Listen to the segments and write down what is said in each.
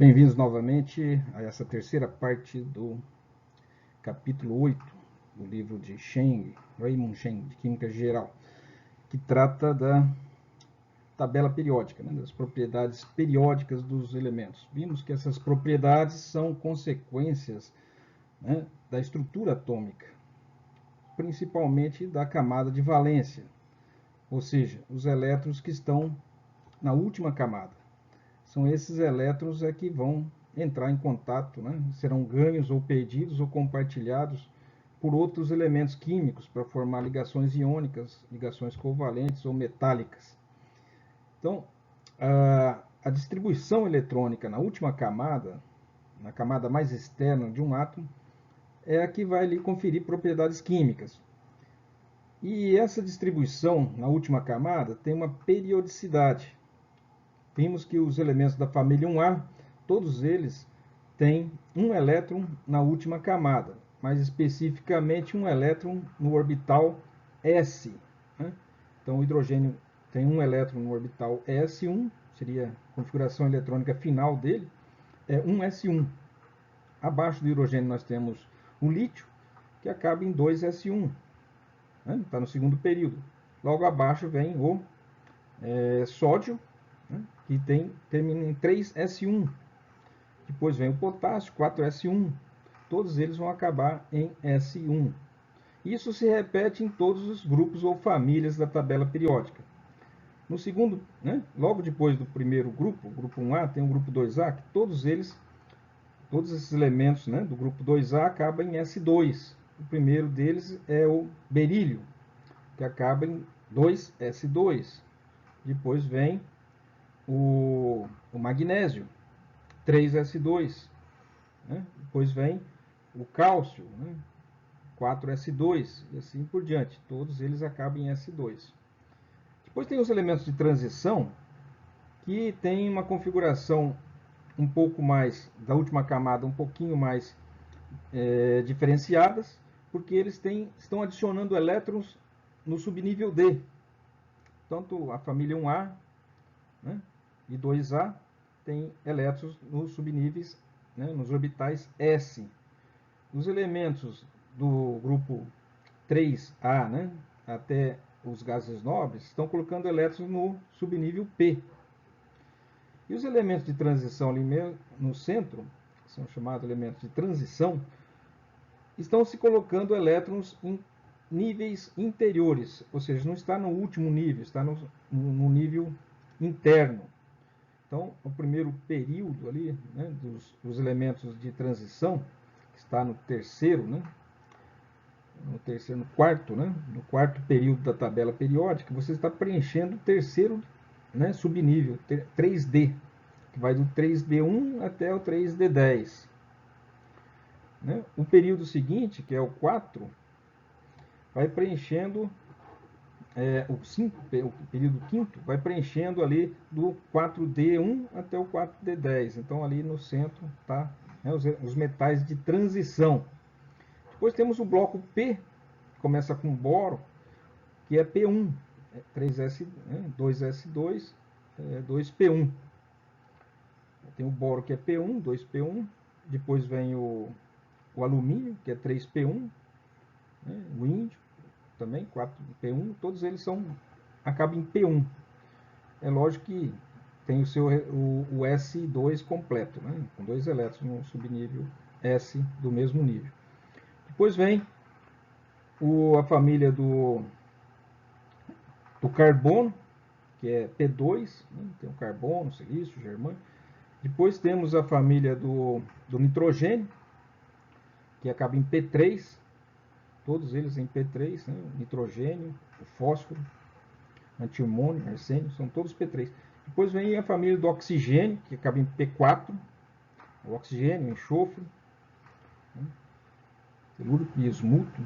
Bem-vindos novamente a essa terceira parte do capítulo 8 do livro de Raymond Cheng, de Química Geral, que trata da tabela periódica, das propriedades periódicas dos elementos. Vimos que essas propriedades são consequências da estrutura atômica, principalmente da camada de valência, ou seja, os elétrons que estão na última camada. São esses elétrons que vão entrar em contato, serão ganhos ou perdidos ou compartilhados por outros elementos químicos para formar ligações iônicas, ligações covalentes ou metálicas. Então, a distribuição eletrônica na última camada, na camada mais externa de um átomo, é a que vai lhe conferir propriedades químicas. E essa distribuição na última camada tem uma periodicidade. Vimos que os elementos da família 1A, todos eles têm um elétron na última camada, mais especificamente um elétron no orbital S. Então o hidrogênio tem um elétron no orbital S1, seria a configuração eletrônica final dele, é 1s1. Abaixo do hidrogênio nós temos o lítio, que acaba em 2s1, está no segundo período. Logo abaixo vem o sódio, que termina em 3s1. Depois vem o potássio, 4s1. Todos eles vão acabar em S1. Isso se repete em todos os grupos ou famílias da tabela periódica. No segundo, logo depois do primeiro grupo, o grupo 1A, tem o grupo 2A, que todos esses elementos do grupo 2A acabam em S2. O primeiro deles é o berílio, que acaba em 2s2. Depois vem o magnésio, 3s2. Depois vem o cálcio, 4s2, e assim por diante. Todos eles acabam em S2. Depois tem os elementos de transição, que tem uma configuração um pouco mais, da última camada, um pouquinho mais diferenciadas, porque eles estão adicionando elétrons no subnível D. Tanto a família 1A e 2A tem elétrons nos subníveis, nos orbitais S. Os elementos do grupo 3A até os gases nobres estão colocando elétrons no subnível P. E os elementos de transição ali no centro, que são chamados elementos de transição, estão se colocando elétrons em níveis interiores, ou seja, não está no último nível, está no nível interno. Então, o primeiro período ali, dos elementos de transição, que está no terceiro, no quarto período da tabela periódica, você está preenchendo o terceiro subnível, 3D, que vai do 3D1 até o 3D10. O período seguinte, que é o 4, vai preenchendo o período quinto vai preenchendo ali do 4D1 até o 4D10. Então ali no centro está os metais de transição. Depois temos o bloco P, que começa com boro, que é P1, 3S, 2S2, 2P1. Tem o boro, que é P1, 2P1. Depois vem o alumínio, que é 3P1, o índio também, 4P1, todos eles acabam em P1. É lógico que tem o S2 completo, com 2 elétrons no subnível S do mesmo nível. Depois vem a família do carbono, que é P2, tem o carbono, silício, germânio. Depois temos a família do nitrogênio, que acaba em P3, todos eles em P3, o nitrogênio, o fósforo, antimônio, arsênio, são todos P3. Depois vem a família do oxigênio, que acaba em P4, o oxigênio, o enxofre, telúrico, bismuto,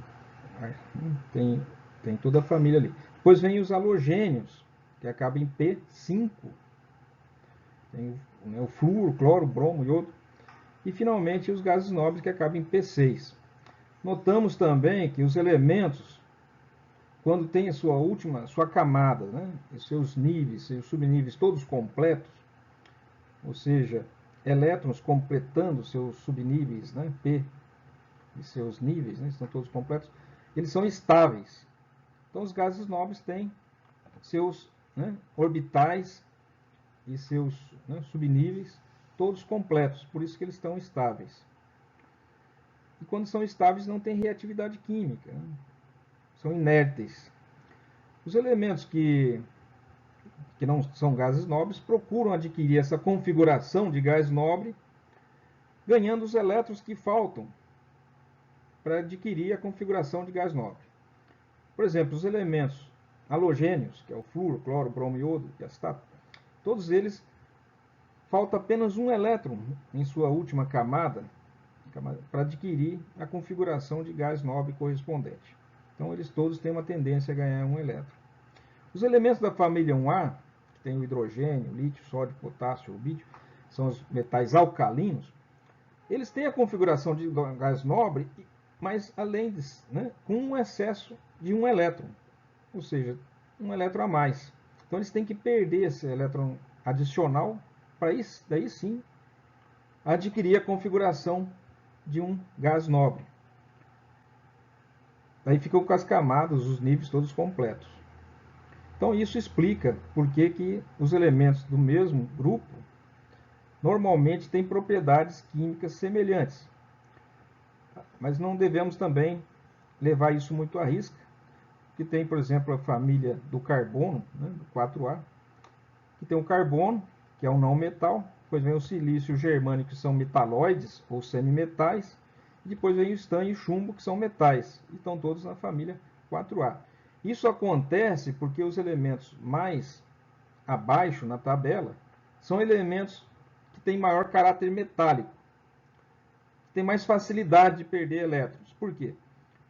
tem toda a família ali. Depois vem os halogênios, que acabam em P5, tem o flúor, cloro, bromo, iodo. E finalmente os gases nobres, que acabam em P6. Notamos também que os elementos, quando tem a sua camada, os seus níveis, seus subníveis todos completos, ou seja, elétrons completando seus subníveis, né, P e seus níveis, né, estão todos completos, eles são estáveis. Então os gases nobres têm seus, né, orbitais e seus, né, subníveis todos completos, por isso que eles estão estáveis. E quando são estáveis não tem reatividade química, né, são inertes. Os elementos que não são gases nobres procuram adquirir essa configuração de gás nobre, ganhando os elétrons que faltam para adquirir a configuração de gás nobre. Por exemplo, os elementos halogênios, que é o flúor, cloro, bromo, iodo e acetato, todos eles falta apenas um elétron em sua última camada para adquirir a configuração de gás nobre correspondente. Então, eles todos têm uma tendência a ganhar um elétron. Os elementos da família 1A, que tem o hidrogênio, o lítio, sódio, potássio, o rubídio, são os metais alcalinos, eles têm a configuração de gás nobre, mas além disso, né, com um excesso de um elétron, ou seja, um elétron a mais. Então eles têm que perder esse elétron adicional para daí sim adquirir a configuração de um gás nobre. Daí ficam com as camadas, os níveis todos completos. Então isso explica por que os elementos do mesmo grupo normalmente têm propriedades químicas semelhantes. Mas não devemos também levar isso muito à risca, que tem, por exemplo, a família do carbono, né, do 4A, que tem o carbono, que é um não metal, depois vem o silício e o germânio, que são metalóides ou semimetais, e depois vem o estanho e o chumbo, que são metais, e estão todos na família 4A. Isso acontece porque os elementos mais abaixo na tabela são elementos que têm maior caráter metálico, tem mais facilidade de perder elétrons. Por quê?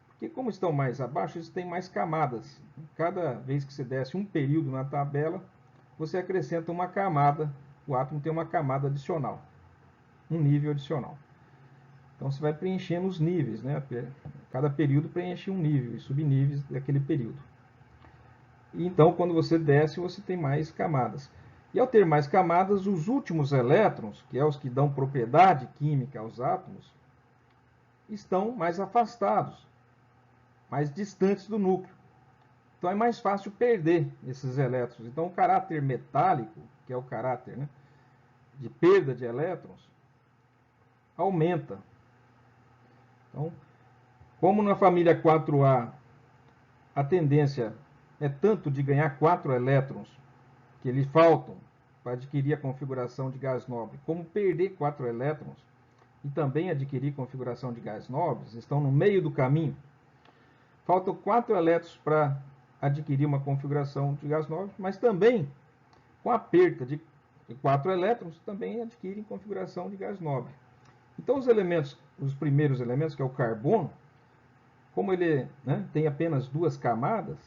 Porque como estão mais abaixo, eles têm mais camadas. Cada vez que você desce um período na tabela, você acrescenta uma camada, o átomo tem uma camada adicional, um nível adicional. Então você vai preenchendo os níveis, né? Cada período preenche um nível e subníveis daquele período. E então quando você desce, você tem mais camadas. E ao ter mais camadas, os últimos elétrons, que é os que dão propriedade química aos átomos, estão mais afastados, mais distantes do núcleo. Então é mais fácil perder esses elétrons. Então o caráter metálico, que é o caráter, né, de perda de elétrons, aumenta. Então, como na família 4A a tendência é tanto de ganhar 4 elétrons que lhe faltam para adquirir a configuração de gás nobre, como perder 4 elétrons e também adquirir configuração de gás nobres, estão no meio do caminho. Faltam 4 elétrons para adquirir uma configuração de gás nobre, mas também, com a perda de 4 elétrons, também adquirem configuração de gás nobre. Então, os elementos, os primeiros elementos, que é o carbono, como ele, né, tem apenas 2 camadas,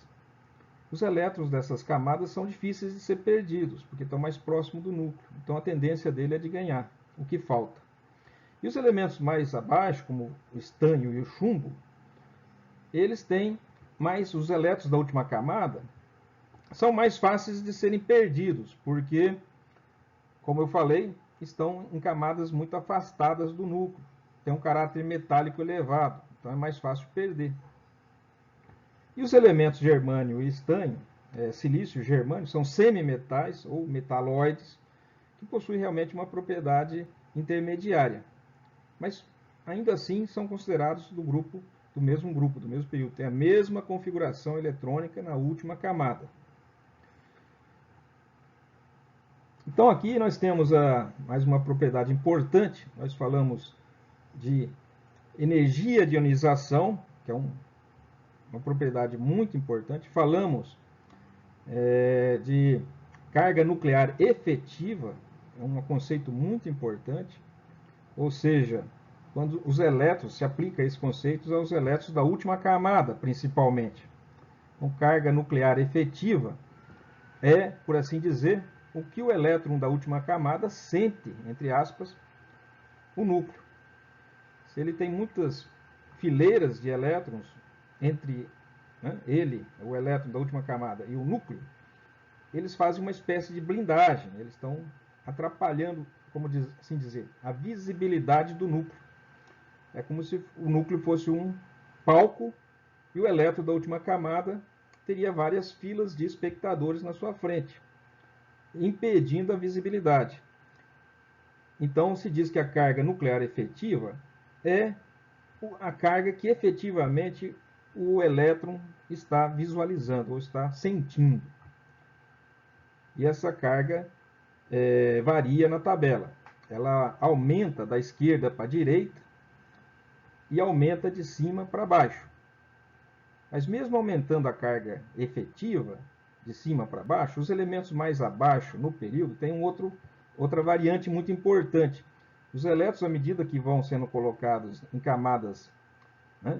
os elétrons dessas camadas são difíceis de ser perdidos, porque estão mais próximos do núcleo. Então, a tendência dele é de ganhar o que falta. E os elementos mais abaixo, como o estanho e o chumbo, eles têm mais os elétrons da última camada, são mais fáceis de serem perdidos, porque, como eu falei, estão em camadas muito afastadas do núcleo, tem um caráter metálico elevado, então é mais fácil perder. E os elementos germânio e estanho, silício e germânio, são semimetais ou metalóides, que possuem realmente uma propriedade intermediária, mas ainda assim são considerados do mesmo período, tem a mesma configuração eletrônica na última camada. Então aqui nós temos mais uma propriedade importante, nós falamos de energia de ionização, que é uma propriedade muito importante, falamos de carga nuclear efetiva, é um conceito muito importante, ou seja, quando os elétrons, se aplica esse conceito aos elétrons da última camada, principalmente. Então, carga nuclear efetiva é, por assim dizer, o que o elétron da última camada sente, entre aspas, o núcleo. Se ele tem muitas fileiras de elétrons entre, né, ele, o elétron da última camada, e o núcleo, eles fazem uma espécie de blindagem, eles estão atrapalhando como assim dizer, a visibilidade do núcleo. É como se o núcleo fosse um palco e o elétron da última camada teria várias filas de espectadores na sua frente, impedindo a visibilidade. Então, se diz que a carga nuclear efetiva é a carga que efetivamente o elétron está visualizando ou está sentindo. E essa carga varia na tabela. Ela aumenta da esquerda para a direita e aumenta de cima para baixo. Mas mesmo aumentando a carga efetiva, de cima para baixo, os elementos mais abaixo no período têm outra variante muito importante. Os elétrons, à medida que vão sendo colocados em camadas, né,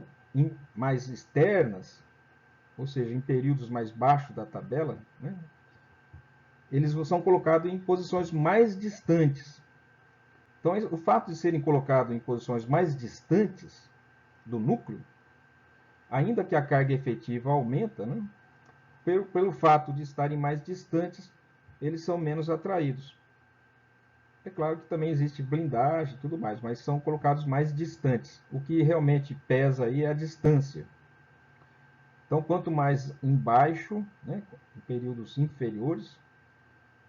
mais externas, ou seja, em períodos mais baixos da tabela, né, eles são colocados em posições mais distantes. Então, o fato de serem colocados em posições mais distantes do núcleo, ainda que a carga efetiva aumenta, né, pelo fato de estarem mais distantes, eles são menos atraídos. É claro que também existe blindagem e tudo mais, mas são colocados mais distantes. O que realmente pesa aí é a distância. Então, quanto mais embaixo, né, em períodos inferiores,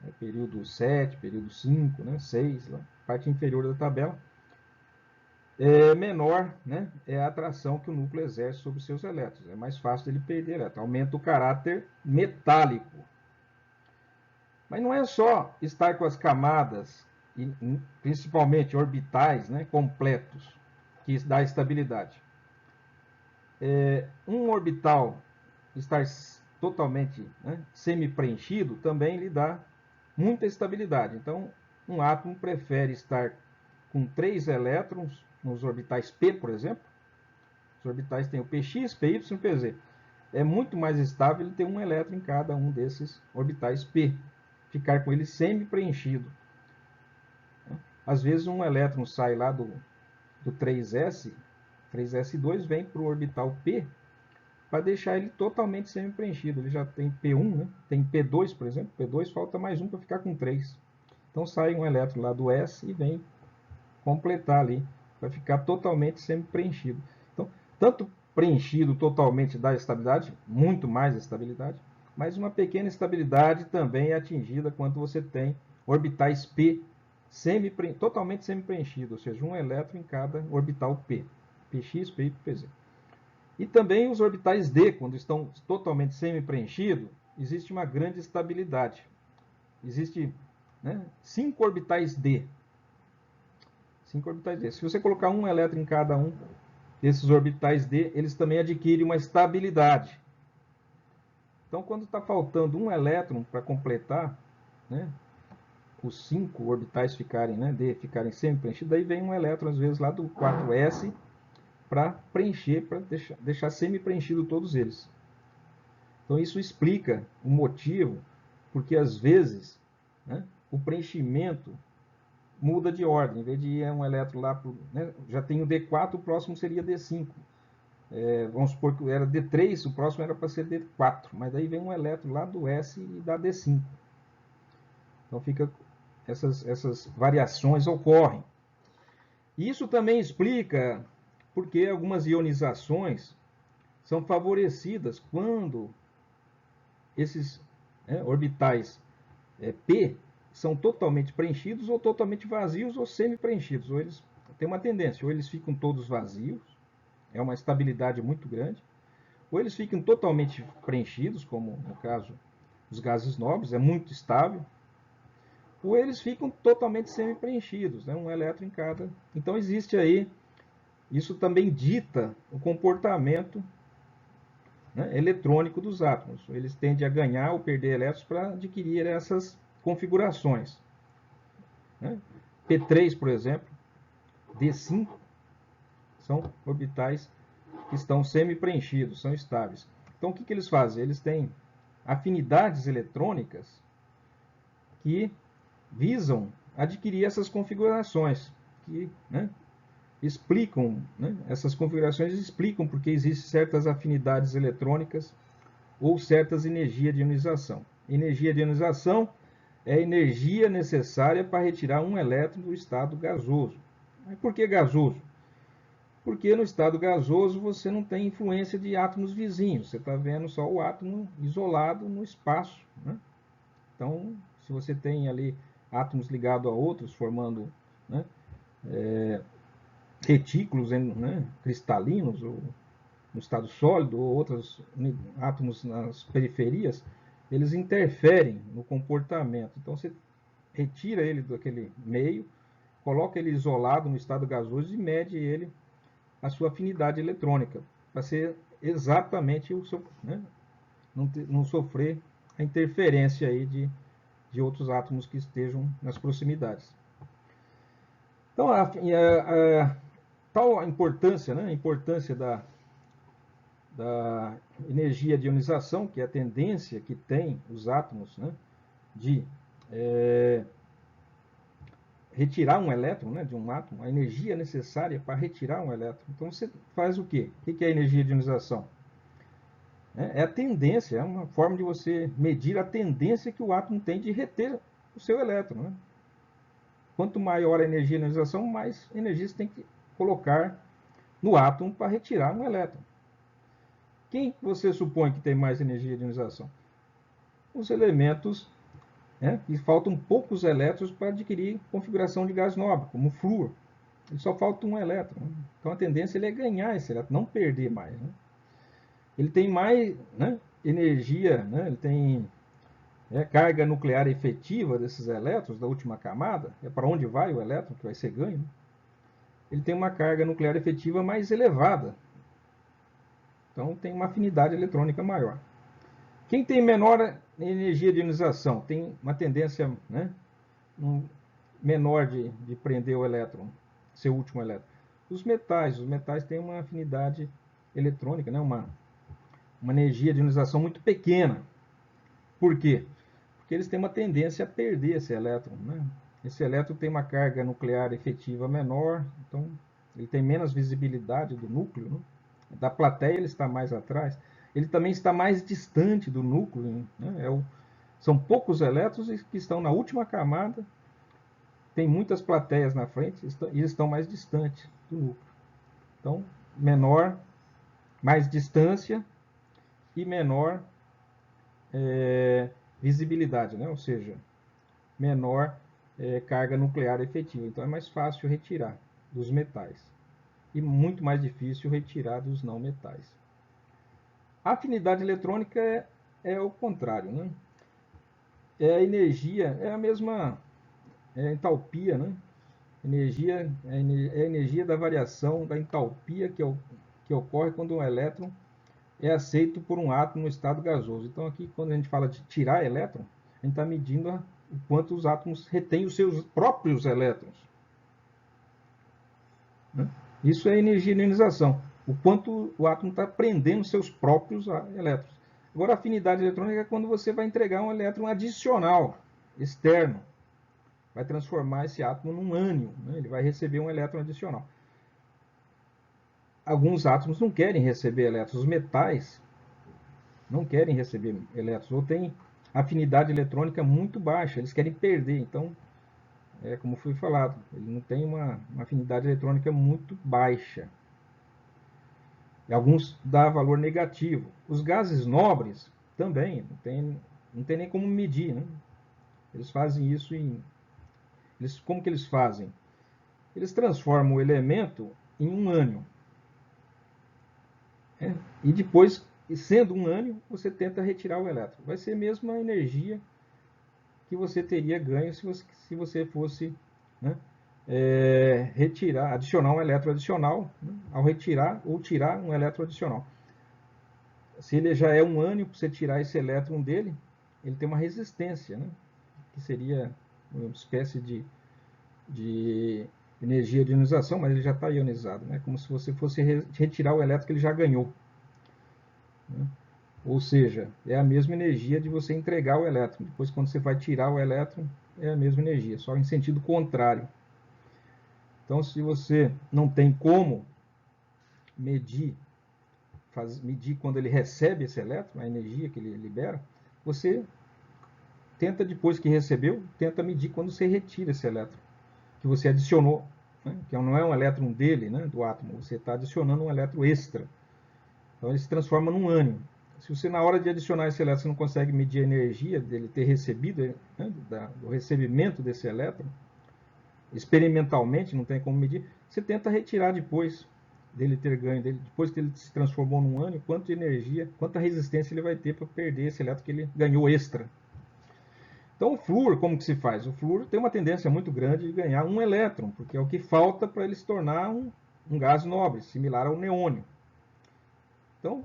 né, período 7, período 5, né, 6, lá, parte inferior da tabela, menor, né, é a atração que o núcleo exerce sobre seus elétrons. É mais fácil dele perder elétrons. Aumenta o caráter metálico. Mas não é só estar com as camadas, principalmente orbitais, né, completos, que dá estabilidade. Um orbital estar totalmente, né, semi-preenchido também lhe dá muita estabilidade. Então, um átomo prefere estar com 3 elétrons nos orbitais P, por exemplo. Os orbitais têm o Px, Py e Pz. É muito mais estável ele ter um elétron em cada um desses orbitais P. Ficar com ele semi-preenchido. Às vezes um elétron sai lá do 3s, 3s2, vem para o orbital P para deixar ele totalmente semi-preenchido. Ele já tem P1, né? Tem P2, por exemplo. P2 falta mais um para ficar com 3. Então sai um elétron lá do S e vem completar ali, para ficar totalmente semi-preenchido. Então, tanto preenchido totalmente dá estabilidade, muito mais estabilidade, mas uma pequena estabilidade também é atingida quando você tem orbitais P totalmente semi-preenchido, ou seja, um elétron em cada orbital P, Px, Py e Pz. E também os orbitais D, quando estão totalmente semi-preenchidos, existe uma grande estabilidade. Existe, né, 5 orbitais D. 5 orbitais D. Se você colocar um elétron em cada um desses orbitais D, eles também adquirem uma estabilidade. Então, quando está faltando um elétron para completar, né, os 5 orbitais ficarem, né, D, ficarem semi-preenchidos, daí vem um elétron, às vezes, lá do 4s, para preencher, para deixar semi-preenchido todos eles. Então, isso explica o motivo, porque às vezes, né, o preenchimento muda de ordem. Em vez de ir um elétron lá, né, já tem o D4, o próximo seria D5. Vamos supor que era D3, o próximo era para ser D4, mas daí vem um elétron lá do S e dá D5. Então fica essas variações ocorrem. Isso também explica porque algumas ionizações são favorecidas quando esses, né, orbitais P são totalmente preenchidos ou totalmente vazios ou semi-preenchidos. Ou eles têm uma tendência, ou eles ficam todos vazios, é uma estabilidade muito grande, ou eles ficam totalmente preenchidos, como no caso dos gases nobres, é muito estável, ou eles ficam totalmente semi-preenchidos, né, um elétron em cada. Então existe aí, isso também dita o comportamento, né, eletrônico dos átomos. Eles tendem a ganhar ou perder elétrons para adquirir essas configurações. Né? P3, por exemplo, D5, são orbitais que estão semi-preenchidos, são estáveis. Então, o que eles fazem? Eles têm afinidades eletrônicas que visam adquirir essas configurações, que, né, explicam, né, essas configurações explicam porque existem certas afinidades eletrônicas ou certas energias de ionização. Energia de ionização é a energia necessária para retirar um elétron do estado gasoso. Mas por que gasoso? Porque no estado gasoso você não tem influência de átomos vizinhos, você está vendo só o átomo isolado no espaço, né? Então, se você tem ali átomos ligados a outros, formando, né, retículos, né, cristalinos, ou no estado sólido, ou outros átomos nas periferias, eles interferem no comportamento. Então, você retira ele daquele meio, coloca ele isolado no estado gasoso e mede ele a sua afinidade eletrônica, para ser exatamente o seu, né, não sofrer a interferência aí de outros átomos que estejam nas proximidades. Então, tal a importância, né, a importância da energia de ionização, que é a tendência que tem os átomos, né, de retirar um elétron, né, de um átomo, a energia necessária para retirar um elétron. Então você faz o quê? O que é a energia de ionização? É a tendência, é uma forma de você medir a tendência que o átomo tem de reter o seu elétron, né? Quanto maior a energia de ionização, mais energia você tem que colocar no átomo para retirar um elétron. Quem você supõe que tem mais energia de ionização? Os elementos, né, e faltam poucos elétrons para adquirir configuração de gás nobre, como o flúor. Ele só falta um elétron. Então a tendência é ganhar esse elétron, não perder mais. Né? Ele tem mais, né, energia, né, ele tem carga nuclear efetiva desses elétrons da última camada, é para onde vai o elétron que vai ser ganho. Né? Ele tem uma carga nuclear efetiva mais elevada. Então tem uma afinidade eletrônica maior. Quem tem menor energia de ionização tem uma tendência, né, menor de prender o elétron, seu último elétron. Os metais têm uma afinidade eletrônica, né, uma energia de ionização muito pequena. Por quê? Porque eles têm uma tendência a perder esse elétron. Né? Esse elétron tem uma carga nuclear efetiva menor, então ele tem menos visibilidade do núcleo. Né? Da plateia ele está mais atrás. Ele também está mais distante do núcleo. Né? São poucos elétrons que estão na última camada, tem muitas plateias na frente e estão mais distantes do núcleo. Então, menor, mais distância e menor visibilidade, né? Ou seja, menor carga nuclear efetiva. Então, é mais fácil retirar dos metais e muito mais difícil retirar dos não metais. A afinidade eletrônica é o contrário, né? A energia é a mesma entalpia, né? Energia é a energia da variação da entalpia que ocorre quando um elétron é aceito por um átomo no estado gasoso. Então aqui, quando a gente fala de tirar elétron, a gente está medindo o quanto os átomos retêm os seus próprios elétrons. Né? Isso é energia de ionização. O quanto o átomo está prendendo seus próprios elétrons. Agora, a afinidade eletrônica é quando você vai entregar um elétron adicional, externo. Vai transformar esse átomo num ânion. Né? Ele vai receber um elétron adicional. Alguns átomos não querem receber elétrons. Os metais não querem receber elétrons. Ou têm afinidade eletrônica muito baixa. Eles querem perder. Então, como foi falado, ele não tem uma afinidade eletrônica muito baixa. E alguns dá valor negativo. Os gases nobres também não tem nem como medir. Né? Eles fazem isso como que eles fazem? Eles transformam o elemento em um ânion. E depois, sendo um ânion, você tenta retirar o elétron. Vai ser a mesma energia que você teria ganho se você fosse, né, adicionar um elétron adicional, né, ao retirar ou tirar um elétron adicional. Se ele já é um ânion, para você tirar esse elétron dele, ele tem uma resistência, né, que seria uma espécie de energia de ionização, mas ele já está ionizado, né, como se você fosse retirar o elétron que ele já ganhou. Né? Ou seja, é a mesma energia de você entregar o elétron. Depois, quando você vai tirar o elétron, é a mesma energia, só em sentido contrário. Então, se você não tem como medir quando ele recebe esse elétron, a energia que ele libera, você tenta depois que recebeu, tenta medir quando você retira esse elétron que você adicionou, né? Que não é um elétron dele, né, do átomo, você está adicionando um elétron extra. Então ele se transforma num ânion. Se você na hora de adicionar esse elétron você não consegue medir a energia dele ter recebido, né, do recebimento desse elétron, experimentalmente não tem como medir, você tenta retirar depois dele ter ganho, depois que ele se transformou num ânion, quanto de energia, quanta resistência ele vai ter para perder esse elétron que ele ganhou extra. Então o flúor, como que se faz? O flúor tem uma tendência muito grande de ganhar um elétron, porque é o que falta para ele se tornar um gás nobre, similar ao neônio. Então,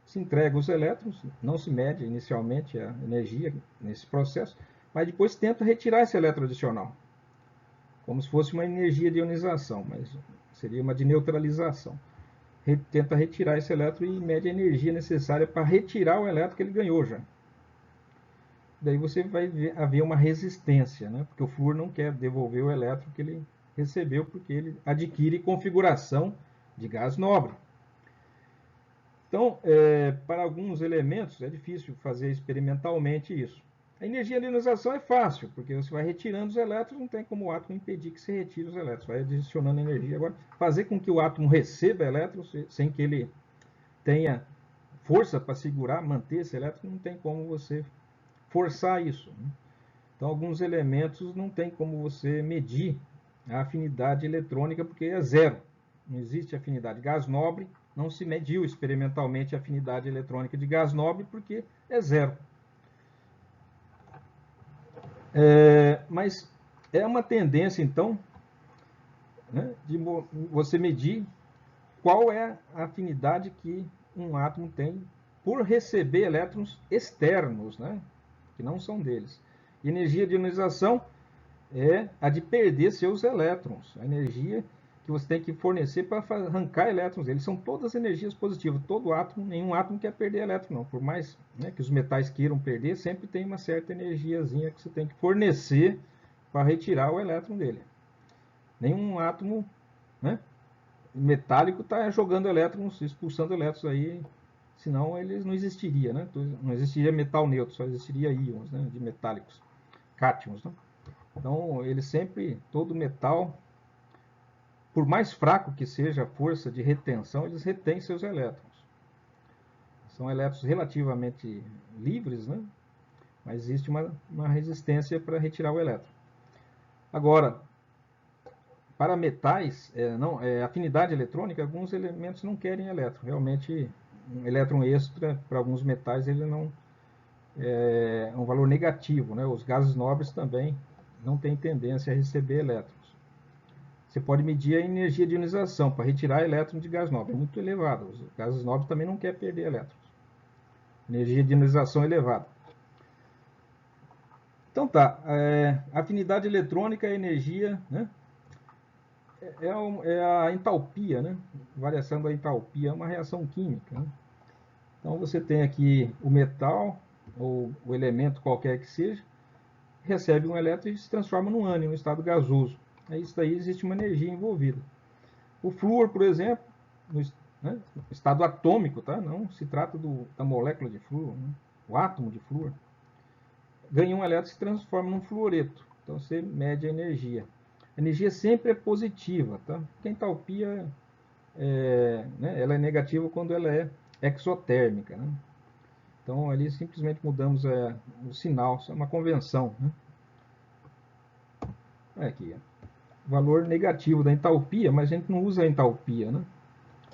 se entrega os elétrons, não se mede inicialmente a energia nesse processo, mas depois tenta retirar esse elétron adicional, como se fosse uma energia de ionização, mas seria uma de neutralização. Tenta retirar esse elétron e mede a energia necessária para retirar o elétron que ele ganhou já. Daí você vai haver uma resistência, né? Porque o flúor não quer devolver o elétron que ele recebeu, porque ele adquire configuração de gás nobre. Então, para alguns elementos é difícil fazer experimentalmente isso. A energia de ionização é fácil, porque você vai retirando os elétrons, não tem como o átomo impedir que você retire os elétrons, vai adicionando energia. Agora, fazer com que o átomo receba elétrons sem que ele tenha força para segurar, manter esse elétron, não tem como você forçar isso. Então, alguns elementos não tem como você medir a afinidade eletrônica, porque é zero. Não existe afinidade. Gás nobre, não se mediu experimentalmente a afinidade eletrônica de gás nobre, porque é zero. Mas é uma tendência, então, né, de você medir qual é a afinidade que um átomo tem por receber elétrons externos, né, que não são deles. Energia de ionização é a de perder seus elétrons, a energia que você tem que fornecer para arrancar elétrons. Eles são todas energias positivas, todo átomo, nenhum átomo quer perder elétron, não. Por mais, né, que os metais queiram perder, sempre tem uma certa energiazinha que você tem que fornecer para retirar o elétron dele. Nenhum átomo, né, metálico está jogando elétrons, expulsando elétrons aí, senão eles não existiria, né? Não existiria metal neutro, só existiria íons, né, de metálicos, cátions, né? Então, ele sempre, todo metal, por mais fraco que seja a força de retenção, eles retêm seus elétrons. São elétrons relativamente livres, né? Mas existe uma resistência para retirar o elétron. Agora, para metais, afinidade eletrônica, alguns elementos não querem elétron. Realmente, um elétron extra, para alguns metais, ele não é um valor negativo, né? Os gases nobres também não têm tendência a receber elétrons. Você pode medir a energia de ionização para retirar elétrons de gás nobre. É muito elevado. Os gases nobres também não querem perder elétrons. Energia de ionização elevada. Então tá. Afinidade eletrônica é energia, né? É a entalpia, né? Variação da entalpia é uma reação química, né? Então você tem aqui o metal, ou o elemento qualquer que seja, recebe um elétron e se transforma num ânion, no estado gasoso. Isso daí existe uma energia envolvida. O flúor, por exemplo, no estado atômico, tá? Não se trata da molécula de flúor, né? O átomo de flúor, ganha um elétron e se transforma num fluoreto. Então você mede a energia. A energia sempre é positiva, tá? Porque a entalpia né, ela é negativa quando ela é exotérmica, né? Então ali simplesmente mudamos o sinal, isso é uma convenção, né? Aqui, valor negativo da entalpia, mas a gente não usa a entalpia, né?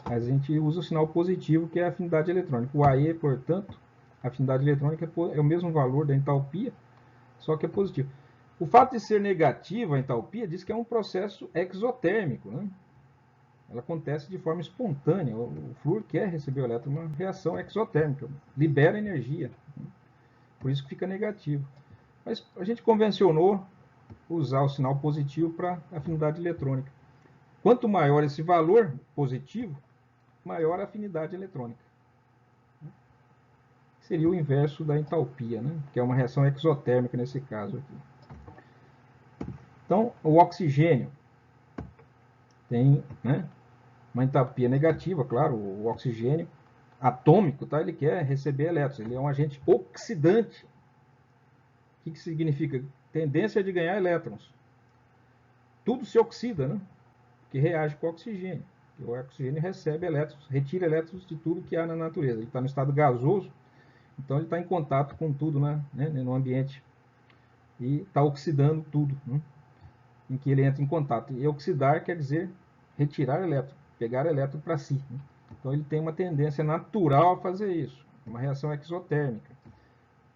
Mas a gente usa o sinal positivo, que é a afinidade eletrônica. O AE, portanto, a afinidade eletrônica é o mesmo valor da entalpia, só que é positivo. O fato de ser negativa a entalpia diz que é um processo exotérmico, né? Ela acontece de forma espontânea. O flúor quer receber o elétron, uma reação exotérmica, libera energia. Por isso que fica negativo. Mas a gente convencionou usar o sinal positivo para afinidade eletrônica. Quanto maior esse valor positivo, maior a afinidade eletrônica. Seria o inverso da entalpia, né? Que é uma reação exotérmica nesse caso aqui. Então, o oxigênio tem, né, uma entalpia negativa, claro, o oxigênio atômico, tá? Ele quer receber elétrons, ele é um agente oxidante. que significa? Tendência de ganhar elétrons. Tudo se oxida, né? Que reage com o oxigênio. O oxigênio recebe elétrons, retira elétrons de tudo que há na natureza. Ele está no estado gasoso, então ele está em contato com tudo, né, no ambiente. E está oxidando tudo, né, em que ele entra em contato. E oxidar quer dizer retirar elétron, pegar elétron para si. Né? Então ele tem uma tendência natural a fazer isso. Uma reação exotérmica,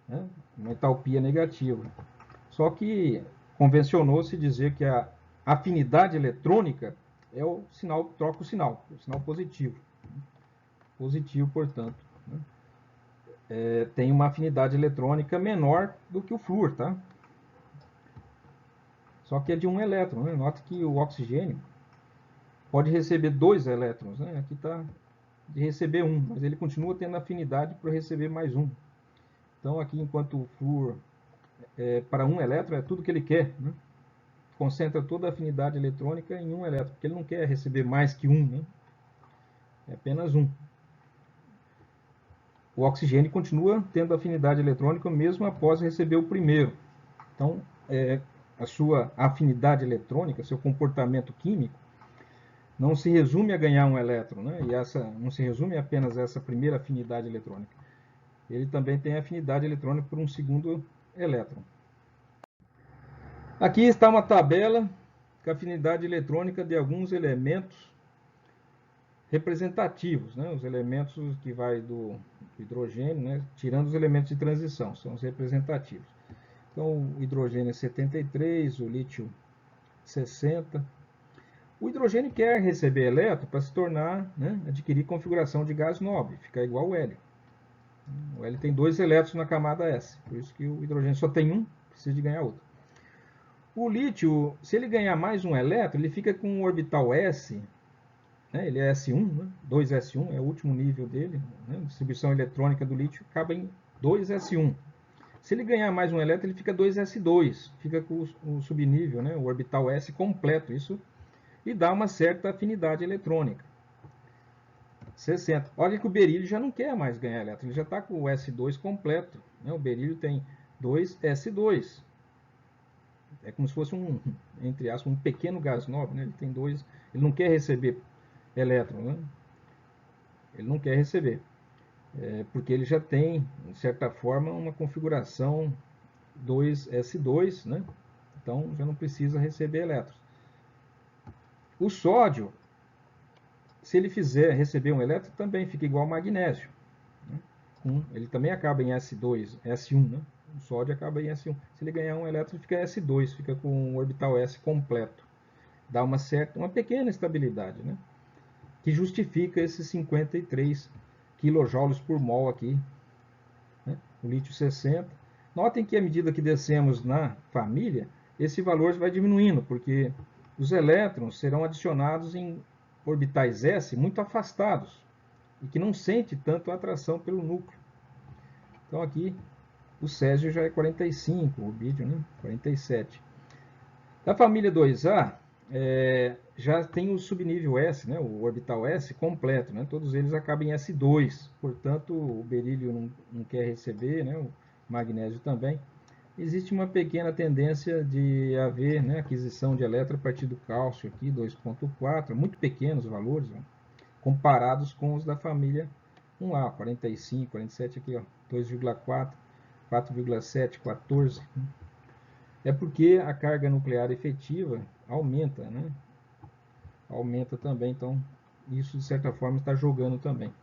né? Uma entalpia negativa. Só que convencionou-se dizer que a afinidade eletrônica é o sinal, troca o sinal positivo. Positivo, portanto, né? Tem uma afinidade eletrônica menor do que o flúor, tá? Só que é de um elétron, né? Nota que o oxigênio pode receber 2 elétrons, né? Aqui está de receber 1, mas ele continua tendo afinidade para receber mais 1. Então aqui, enquanto o flúor para 1 elétron é tudo que ele quer, né? Concentra toda a afinidade eletrônica em 1 elétron, porque ele não quer receber mais que 1, né? É apenas 1. O oxigênio continua tendo afinidade eletrônica mesmo após receber o primeiro. Então, a sua afinidade eletrônica, seu comportamento químico, não se resume a ganhar um elétron, né? E essa não se resume a apenas essa primeira afinidade eletrônica. Ele também tem afinidade eletrônica por um segundo elétron. Aqui está uma tabela com a afinidade eletrônica de alguns elementos representativos, né? Os elementos que vai do hidrogênio, né? Tirando os elementos de transição, são os representativos. Então, o hidrogênio é 73, o lítio 60. O hidrogênio quer receber elétron para se tornar, né, adquirir configuração de gás nobre, ficar igual ao hélio. O hélio tem 2 elétrons na camada S, por isso que o hidrogênio só tem um, precisa de ganhar outro. O lítio, se ele ganhar mais um elétron, ele fica com o orbital S, né, ele é S1, né, 2S1 é o último nível dele, né, a distribuição eletrônica do lítio acaba em 2S1. Se ele ganhar mais um elétron, ele fica 2S2, fica com o subnível, né, o orbital S completo, isso lhe dá uma certa afinidade eletrônica. 60. Olha que o berílio já não quer mais ganhar elétron, ele já está com o S2 completo, né, o berílio tem 2S2. É como se fosse entre aspas, um pequeno gás nobre, né? Ele tem 2, ele não quer receber elétron, né? Ele não quer receber, porque ele já tem, de certa forma, uma configuração 2S2, né? Então já não precisa receber elétrons. O sódio, se ele fizer receber um elétron, também fica igual ao magnésio, né? Ele também acaba em S2, S1, né? O sódio acaba em S1. Se ele ganhar um elétron, fica S2, fica com o orbital S completo. Dá uma pequena estabilidade, né? Que justifica esses 53 kJ por mol aqui, né? O lítio 60. Notem que à medida que descemos na família, esse valor vai diminuindo, porque os elétrons serão adicionados em orbitais S muito afastados e que não sente tanto a atração pelo núcleo. Então aqui o césio já é 45, o rubídio, né? 47. Da família 2A, já tem o subnível S, né? O orbital S completo, né? Todos eles acabam em S2, portanto o berílio não quer receber, né? O magnésio também. Existe uma pequena tendência de haver, né, aquisição de elétron a partir do cálcio aqui, 2,4, muito pequenos valores, né, comparados com os da família 1A, 45, 47 aqui, 2,4, 4,7, 14. É porque a carga nuclear efetiva aumenta, né? Aumenta também, então isso de certa forma está jogando também.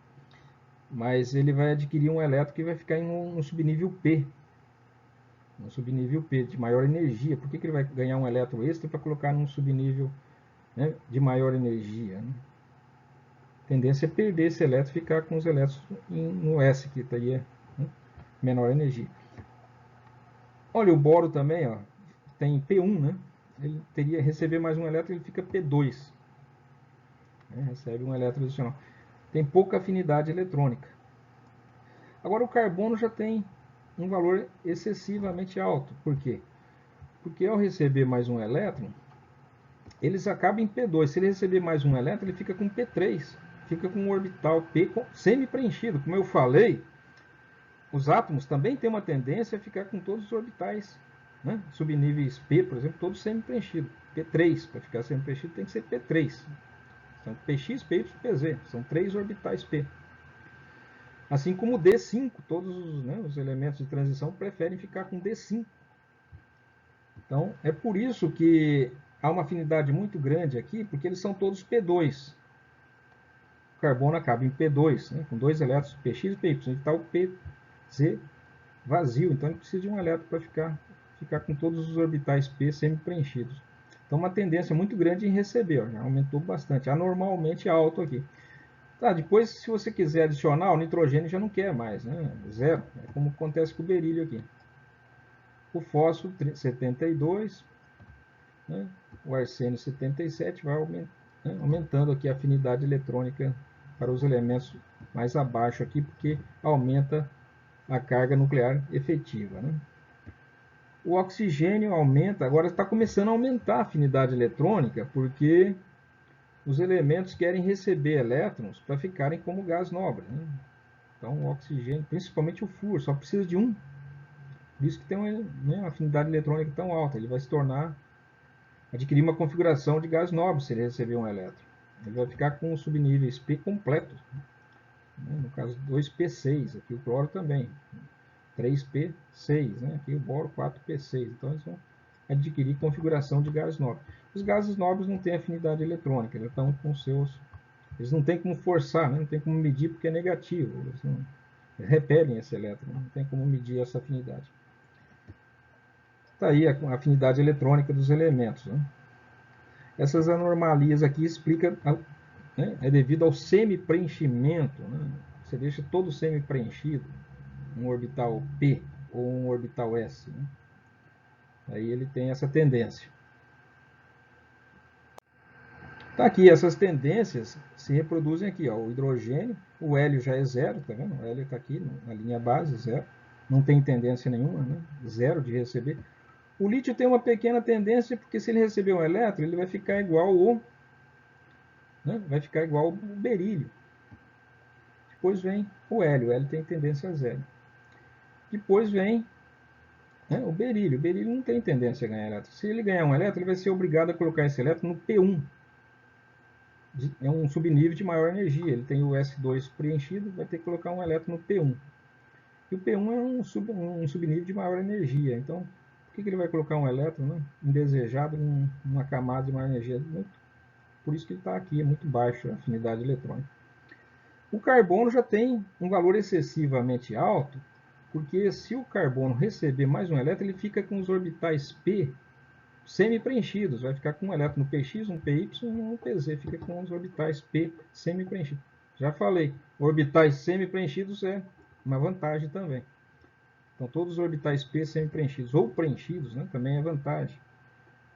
Mas ele vai adquirir um elétron que vai ficar em um subnível P, no subnível P, de maior energia. Por que ele vai ganhar um elétron extra para colocar num subnível, né, de maior energia? Né? A tendência é perder esse elétron e ficar com os elétrons no S, que estaria, né, menor energia. Olha, o boro também, ó, tem P1, né? Ele teria receber mais um elétron, ele fica P2. Né? Recebe um elétron adicional. Tem pouca afinidade eletrônica. Agora o carbono já tem um valor excessivamente alto. Por quê? Porque ao receber mais um elétron, eles acabam em P2. Se ele receber mais um elétron, ele fica com P3. Fica com um orbital P semi-preenchido. Como eu falei, os átomos também têm uma tendência a ficar com todos os orbitais, né? Subníveis P, por exemplo, todos semi-preenchidos. P3, para ficar semi-preenchido, tem que ser P3. São PX, PY, PZ. São 3 orbitais P. Assim como D5, todos os, né, os elementos de transição preferem ficar com D5. Então, é por isso que há uma afinidade muito grande aqui, porque eles são todos P2. O carbono acaba em P2, né, com 2 elétrons PX e PY. Ele está o PZ vazio, então ele precisa de um elétron para ficar com todos os orbitais P semi-preenchidos. Então, uma tendência muito grande em receber, ó, já aumentou bastante, anormalmente alto aqui. Tá, depois, se você quiser adicionar, o nitrogênio já não quer mais, né? Zero. É como acontece com o berílio aqui. O fósforo, 72, né? O arsênio, 77, vai aumentando aqui a afinidade eletrônica para os elementos mais abaixo aqui, porque aumenta a carga nuclear efetiva, né? O oxigênio aumenta, agora está começando a aumentar a afinidade eletrônica, porque os elementos querem receber elétrons para ficarem como gás nobre, né? Então, o oxigênio, principalmente o flúor, só precisa de um. Por isso que tem uma afinidade eletrônica tão alta. Ele vai se tornar, adquirir uma configuração de gás nobre se ele receber um elétron. Ele vai ficar com os subníveis P completos. Né? No caso, 2P6. Aqui o cloro também. 3P6. Né? Aqui o boro, 4P6. Então, eles vão adquirir configuração de gás nobre. Os gases nobres não têm afinidade eletrônica. Eles estão com seus... Eles não têm como forçar, né? Não tem como medir porque é negativo. Eles repelem esse elétron, não tem como medir essa afinidade. Está aí a afinidade eletrônica dos elementos. Né? Essas anomalias aqui explicam, né? É devido ao semi-preenchimento. Né? Você deixa todo semi-preenchido, um orbital P ou um orbital S. Né? Aí ele tem essa tendência. Tá aqui, essas tendências se reproduzem aqui, ó, o hidrogênio, o hélio já é zero, tá vendo? O hélio está aqui na linha base, zero, não tem tendência nenhuma, né? Zero de receber. O lítio tem uma pequena tendência, porque se ele receber um elétron, ele vai ficar igual ao, né? Vai ficar igual ao berílio. Depois vem o hélio tem tendência a zero. Depois vem, né, o berílio não tem tendência a ganhar elétron. Se ele ganhar um elétron, ele vai ser obrigado a colocar esse elétron no P1. É um subnível de maior energia. Ele tem o S2 preenchido, vai ter que colocar um elétron no P1. E o P1 é um subnível de maior energia. Então, por que ele vai colocar um elétron, né, indesejado numa camada de maior energia? Por isso que ele está aqui, é muito baixo a afinidade eletrônica. O carbono já tem um valor excessivamente alto, porque se o carbono receber mais um elétron, ele fica com os orbitais P semi-preenchidos, vai ficar com um elétron no PX, um PY e um PZ, fica com os orbitais P semi-preenchidos. Já falei, orbitais semi-preenchidos é uma vantagem também. Então, todos os orbitais P semi-preenchidos ou preenchidos, né, também é vantagem.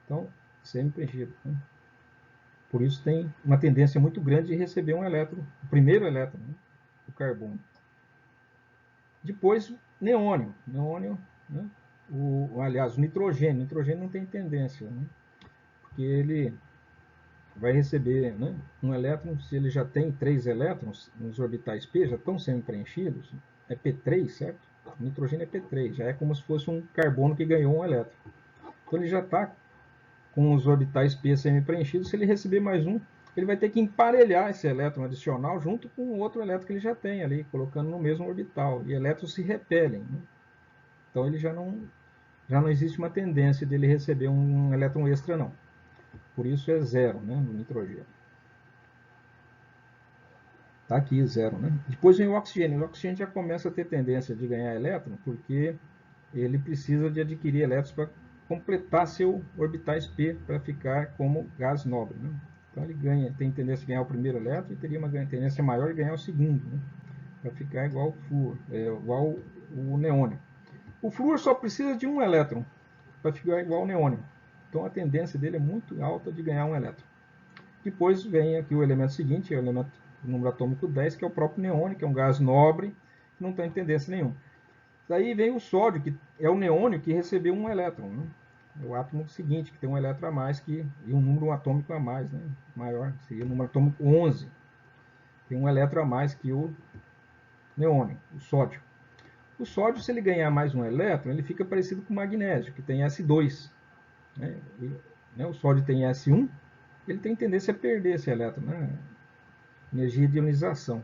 Então, semi-preenchido. Né? Por isso tem uma tendência muito grande de receber um elétron, o primeiro elétron, né, o carbono. Depois, neônio. Neônio, né, aliás, o nitrogênio. O nitrogênio não tem tendência, né, porque ele vai receber, né, um elétron, se ele já tem 3 elétrons nos orbitais P, já estão sendo preenchidos, é P3, certo? O nitrogênio é P3, já é como se fosse um carbono que ganhou um elétron. Então ele já está com os orbitais P semi-preenchidos. Se ele receber mais um, ele vai ter que emparelhar esse elétron adicional junto com o outro elétron que ele já tem ali, colocando no mesmo orbital. E elétrons se repelem. Né? Então ele já não existe uma tendência dele receber um elétron extra, não. Por isso é zero, né, no nitrogênio. Está aqui, zero. Né? Depois vem o oxigênio. O oxigênio já começa a ter tendência de ganhar elétron, porque ele precisa de adquirir elétrons para completar seu orbitais P para ficar como gás nobre. Né? Então ele tem tendência a ganhar o primeiro elétron e teria uma tendência maior de ganhar o segundo, né? Para ficar igual ao flúor, igual o neônio. O flúor só precisa de um elétron para ficar igual ao neônio. Então a tendência dele é muito alta de ganhar um elétron. Depois vem aqui o elemento seguinte, o número atômico 10, que é o próprio neônio, que é um gás nobre, que não tem tendência nenhuma. Daí vem o sódio, que é o neônio que recebeu um elétron. Né? É o átomo seguinte, que tem um elétron a mais e um número atômico a mais, né? Maior, seria o número atômico 11. Tem um elétron a mais que o neônio, o sódio. O sódio, se ele ganhar mais um elétron, ele fica parecido com o magnésio, que tem S2. O sódio tem S1, ele tem tendência a perder esse elétron, energia de ionização.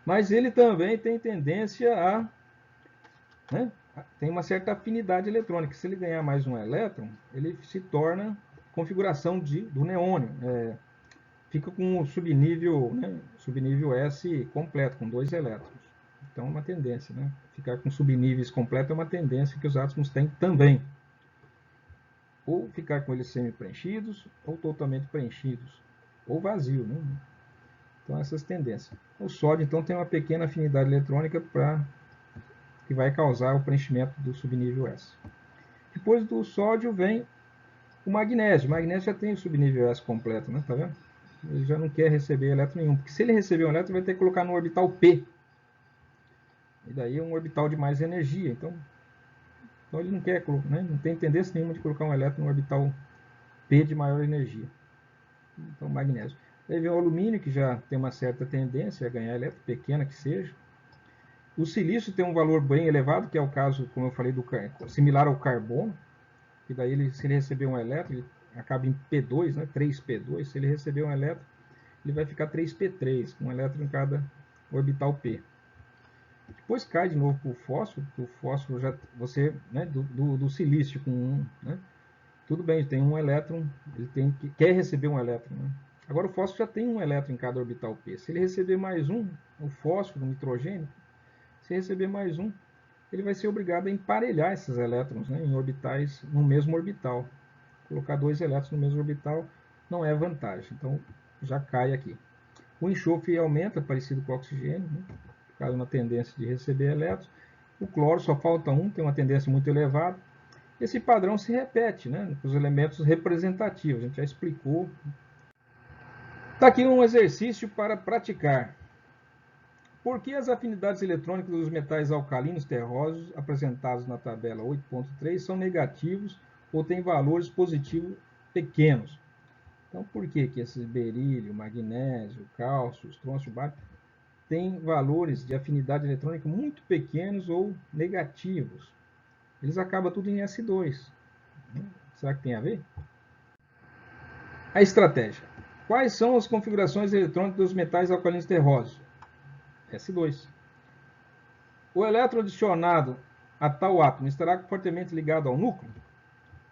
Mas ele também tem tendência a... tem uma certa afinidade eletrônica. Se ele ganhar mais um elétron, ele se torna configuração do neônio. Fica com o subnível, subnível S completo, com 2 elétrons. Então é uma tendência. Ficar com subníveis completos é uma tendência que os átomos têm também. Ou ficar com eles semi-preenchidos, ou totalmente preenchidos, ou vazio. Então essas tendências. O sódio, então, tem uma pequena afinidade eletrônica que vai causar o preenchimento do subnível S. Depois do sódio vem o magnésio. O magnésio já tem o subnível S completo, tá vendo? Ele já não quer receber elétron nenhum, porque se ele receber um elétron, vai ter que colocar no orbital P. E daí é um orbital de mais energia. Então ele não quer, não tem tendência nenhuma de colocar um elétron no orbital P de maior energia. Então, magnésio. Aí vem o alumínio, que já tem uma certa tendência a ganhar elétron, pequena que seja. O silício tem um valor bem elevado, que é o caso, como eu falei, similar ao carbono, que daí, se ele receber um elétron, ele acaba em P2, 3P2. Se ele receber um elétron, ele vai ficar 3P3, com um elétron em cada orbital P. Depois cai de novo para o fósforo já você, do silício com um, tudo bem, tem um elétron, ele quer receber um elétron. Agora o fósforo já tem um elétron em cada orbital P. Se ele receber mais um, o fósforo, o nitrogênio, se receber mais um, ele vai ser obrigado a emparelhar esses elétrons em orbitais, no mesmo orbital. Colocar 2 elétrons no mesmo orbital não é vantagem, então já cai aqui. O enxofre aumenta, parecido com o oxigênio, por causa de uma tendência de receber elétrons. O cloro só falta um, tem uma tendência muito elevada. Esse padrão se repete, com os elementos representativos, a gente já explicou. Está aqui um exercício para praticar. Por que as afinidades eletrônicas dos metais alcalinos terrosos apresentados na tabela 8.3 são negativos ou têm valores positivos pequenos? Então, por que esses berílio, magnésio, cálcio, estrôncio, bário têm valores de afinidade eletrônica muito pequenos ou negativos? Eles acabam tudo em S2. Será que tem a ver? A estratégia. Quais são as configurações eletrônicas dos metais alcalinos terrosos? S2. O elétron adicionado a tal átomo estará fortemente ligado ao núcleo?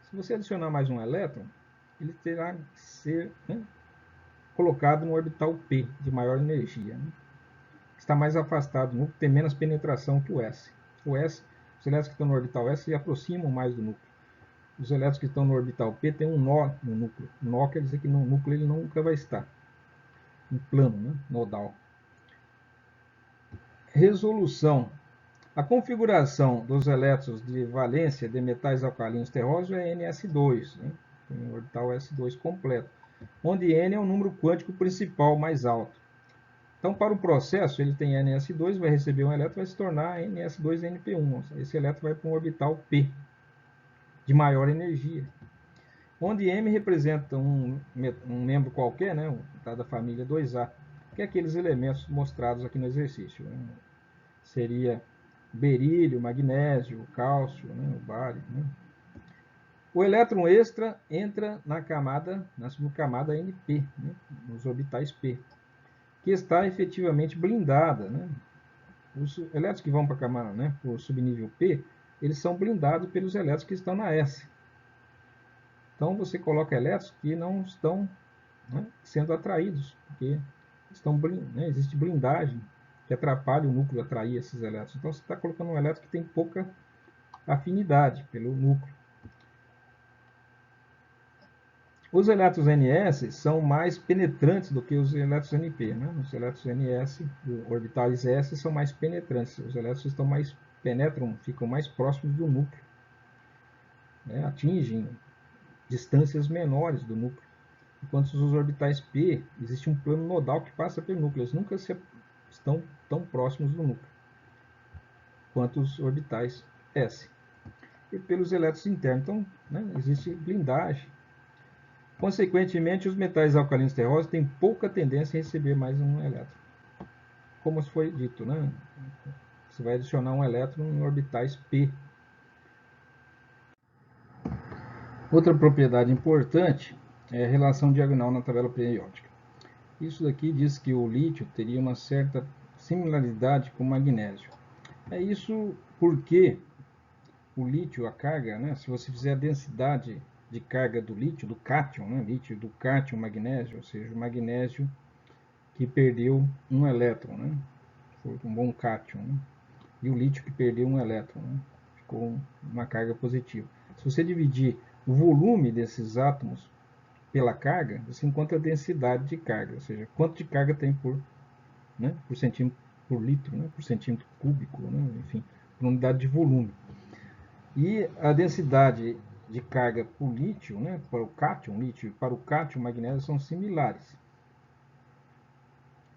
Se você adicionar mais um elétron, ele terá que ser colocado no orbital P, de maior energia. Está mais afastado do núcleo, tem menos penetração que o S. Os elétrons que estão no orbital S se aproximam mais do núcleo. Os elétrons que estão no orbital P têm um nó no núcleo. Nó quer dizer que no núcleo ele nunca vai estar. Um plano, nodal. Resolução. A configuração dos elétrons de valência de metais alcalinos terrosos é NS2, tem um orbital S2 completo, onde N é o número quântico principal mais alto. Então, para o processo, ele tem NS2, vai receber um elétron, vai se tornar NS2NP1. Esse elétron vai para um orbital P, de maior energia. Onde M representa um membro qualquer, da família 2A, que é aqueles elementos mostrados aqui no exercício. Seria berílio, magnésio, cálcio, o bário. O elétron extra entra na subcamada NP, nos orbitais P, que está efetivamente blindada. Os elétrons que vão para a camada, para o subnível P, eles são blindados pelos elétrons que estão na S. Então você coloca elétrons que não estão sendo atraídos, porque existe blindagem que atrapalha o núcleo a atrair esses elétrons. Então você está colocando um elétron que tem pouca afinidade pelo núcleo. Os elétrons NS são mais penetrantes do que os elétrons NP. Os elétrons NS, orbitais S, são mais penetrantes. Os elétrons ficam mais próximos do núcleo. Atingem distâncias menores do núcleo. Enquanto os orbitais P, existe um plano nodal que passa pelo núcleo. Eles nunca estão tão próximos do núcleo quanto os orbitais S. E pelos elétrons internos. Então, existe blindagem. Consequentemente, os metais alcalinos terrosos têm pouca tendência a receber mais um elétron. Como foi dito, Você vai adicionar um elétron em orbitais p. Outra propriedade importante é a relação diagonal na tabela periódica. Isso daqui diz que o lítio teria uma certa similaridade com o magnésio. É isso porque o lítio, a carga, né, se você fizer a densidade de carga do lítio, do cátion, né, lítio do cátion magnésio, ou seja, o magnésio que perdeu um elétron, né, foi um bom cátion, né, e o lítio que perdeu um elétron, né, ficou uma carga positiva. Se você dividir o volume desses átomos pela carga, você encontra a densidade de carga, ou seja, quanto de carga tem por centímetro por litro, né, por centímetro cúbico, né, enfim, por unidade de volume. E a densidade de carga por lítio, né, para o cátion, lítio, para o cátion magnésio são similares.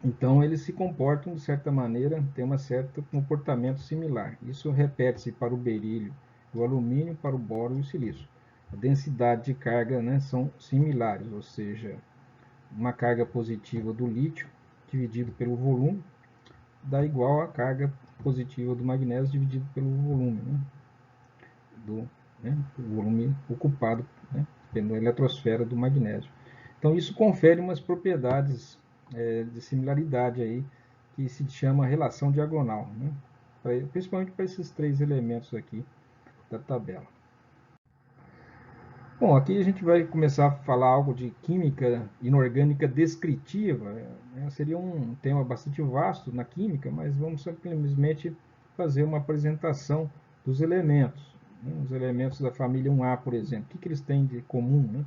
Então eles se comportam de certa maneira, tem um certo comportamento similar. Isso repete-se para o berílio, o alumínio, para o boro e o silício. A densidade de carga, né, são similares, ou seja, uma carga positiva do lítio dividido pelo volume dá igual à carga positiva do magnésio dividido pelo volume, o volume ocupado, né, pela eletrosfera do magnésio. Então isso confere umas propriedades de similaridade aí, que se chama relação diagonal, né, principalmente para esses três elementos aqui da tabela. Bom, aqui a gente vai começar a falar algo de química inorgânica descritiva. Né? Seria um tema bastante vasto na química, mas vamos simplesmente fazer uma apresentação dos elementos. Né? Os elementos da família 1A, por exemplo. O que eles têm de comum? Né?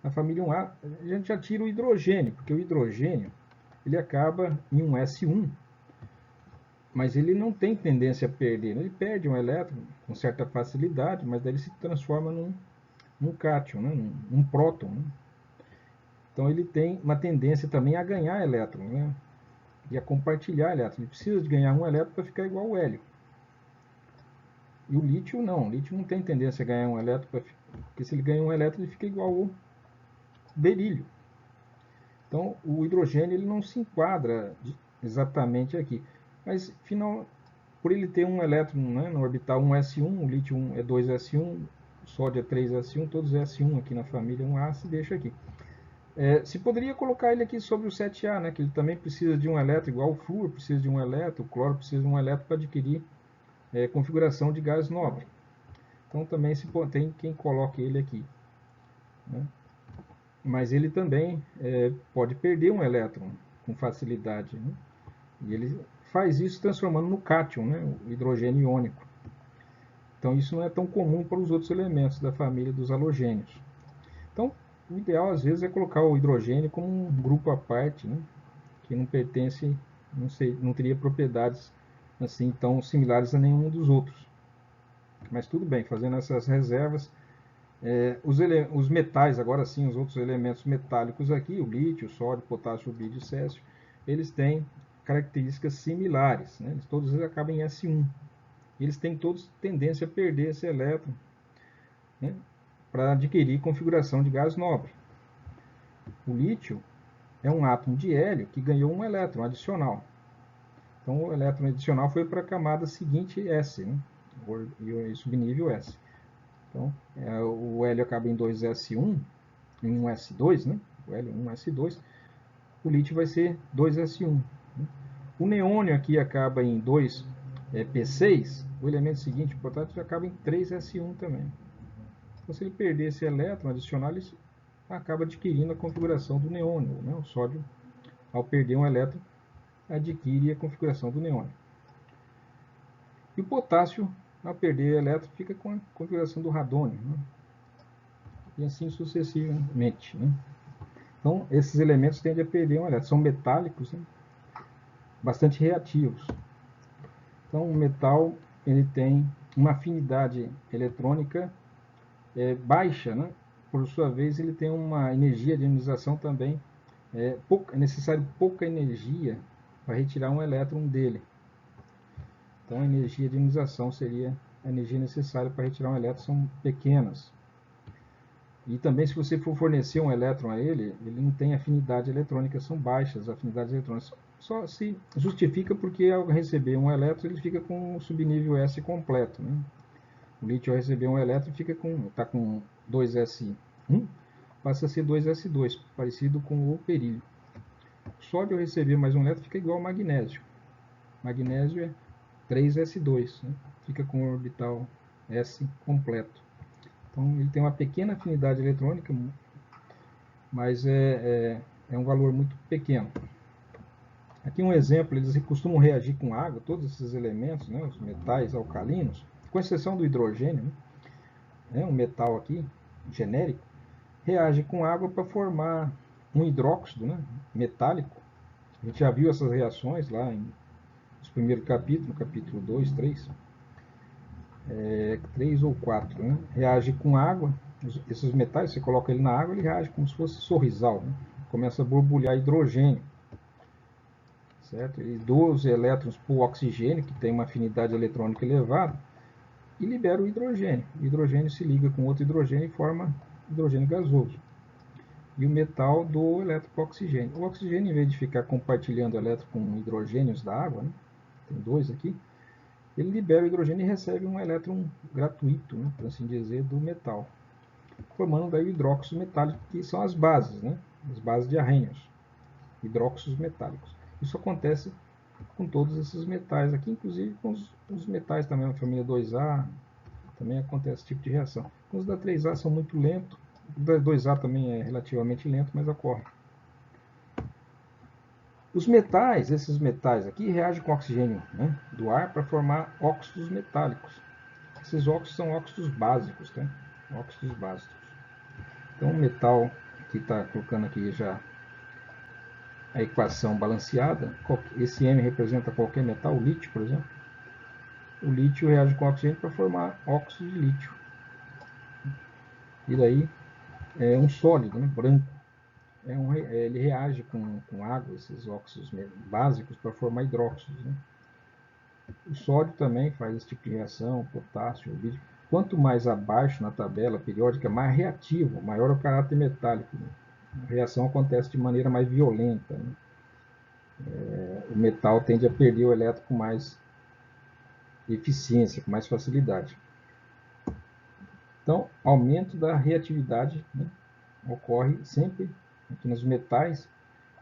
Na família 1A, a gente já tira o hidrogênio, porque o hidrogênio ele acaba em um S1, mas ele não tem tendência a perder. Ele perde um elétron com certa facilidade, mas daí ele se transforma num cátion, né? num próton. Né? Então ele tem uma tendência também a ganhar elétrons, né? E a compartilhar elétrons. Ele precisa de ganhar um elétron para ficar igual ao hélio. E o lítio não. O lítio não tem tendência a ganhar um elétron, porque se ele ganha um elétron, ele fica igual ao berílio. Então o hidrogênio ele não se enquadra exatamente aqui. Mas por ele ter um elétron, né, no orbital 1s1, o lítio é 2s1, o sódio é 3s1, todos S1 aqui na família 1A se deixa aqui. Se poderia colocar ele aqui sobre o 7A, né, que ele também precisa de um elétron, igual o flúor precisa de um elétron, o cloro precisa de um elétron para adquirir configuração de gás nobre. Então também tem quem coloque ele aqui. Né? Mas ele também pode perder um elétron com facilidade. Né? E ele faz isso transformando no cátion, né, o hidrogênio iônico. Então isso não é tão comum para os outros elementos da família dos halogênios. Então o ideal às vezes é colocar o hidrogênio como um grupo à parte, né, que não pertence, não teria propriedades assim tão similares a nenhum dos outros. Mas tudo bem, fazendo essas reservas, os metais, agora sim, os outros elementos metálicos aqui, o lítio, o sódio, o potássio, o bídio e o césio, eles têm características similares, né? Todos eles acabam em S1. Eles têm todos tendência a perder esse elétron, né, para adquirir configuração de gás nobre. O lítio é um átomo de hélio que ganhou um elétron adicional. Então o elétron adicional foi para a camada seguinte S, né, e subnível S. Então o hélio acaba em 2s1, em 1s2, né, o hélio 1s2, o lítio vai ser 2s1. Né. O neônio aqui acaba em 2p6, o elemento seguinte, o potássio, acaba em 3s1 também. Então, se ele perder esse elétron adicional, ele acaba adquirindo a configuração do neônio. Né? O sódio, ao perder um elétron, adquire a configuração do neônio. E o potássio, ao perder elétron, fica com a configuração do radônio. Né? E assim sucessivamente. Né? Então, esses elementos tendem a perder um elétron. São metálicos, né? Bastante reativos. Então, o metal ele tem uma afinidade eletrônica baixa, né? Por sua vez, ele tem uma energia de ionização também. É necessário pouca energia para retirar um elétron dele. Então, a energia de ionização seria a energia necessária para retirar um elétron, são pequenas. E também, se você for fornecer um elétron a ele, ele não tem afinidade eletrônica, são baixas as afinidades eletrônicas. Só se justifica porque ao receber um elétron, ele fica com o subnível S completo, né? O lítio, ao receber um elétron, está com 2s1, passa a ser 2s2, parecido com o berílio. O sódio, ao receber mais um elétron, fica igual ao magnésio. Magnésio é 3s2, né? Fica com o orbital S completo. Então, ele tem uma pequena afinidade eletrônica, mas é um valor muito pequeno. Aqui um exemplo, eles costumam reagir com água, todos esses elementos, né, os metais alcalinos, com exceção do hidrogênio, né, um metal aqui, genérico, reage com água para formar um hidróxido, né, metálico. A gente já viu essas reações lá nos primeiros capítulos, no capítulo 2, 3, 3 ou 4, né, reage com água, esses metais, você coloca ele na água, ele reage como se fosse sorrisal, né, começa a borbulhar hidrogênio. Certo? Ele doa os elétrons para o oxigênio, que tem uma afinidade eletrônica elevada, e libera o hidrogênio. O hidrogênio se liga com outro hidrogênio e forma hidrogênio gasoso. E o metal doa o elétron para o oxigênio. O oxigênio, em vez de ficar compartilhando elétron com hidrogênios da água, né, tem dois aqui, ele libera o hidrogênio e recebe um elétron gratuito, né, por assim dizer, do metal, formando daí o hidróxido metálico, que são as bases, né, as bases de arrênios, hidróxidos metálicos. Isso acontece com todos esses metais aqui, inclusive com os metais também da família 2A, também acontece esse tipo de reação. Os da 3A são muito lentos, o da 2A também é relativamente lento, mas ocorre. Os metais, esses metais aqui, reagem com oxigênio, né, do ar para formar óxidos metálicos. Esses óxidos são óxidos básicos, tá? Óxidos básicos. Então o metal que está colocando aqui já a equação balanceada, esse M representa qualquer metal, o lítio, por exemplo. O lítio reage com oxigênio para formar óxido de lítio. E daí é um sólido, né, branco. Ele reage com água, esses óxidos básicos, para formar hidróxidos. Né? O sódio também faz esse tipo de reação, o potássio, o vídeo. Quanto mais abaixo na tabela periódica, mais reativo, maior o caráter metálico. Né? A reação acontece de maneira mais violenta. Né? O metal tende a perder o elétron com mais eficiência, com mais facilidade. Então, aumento da reatividade, né, ocorre sempre aqui nos metais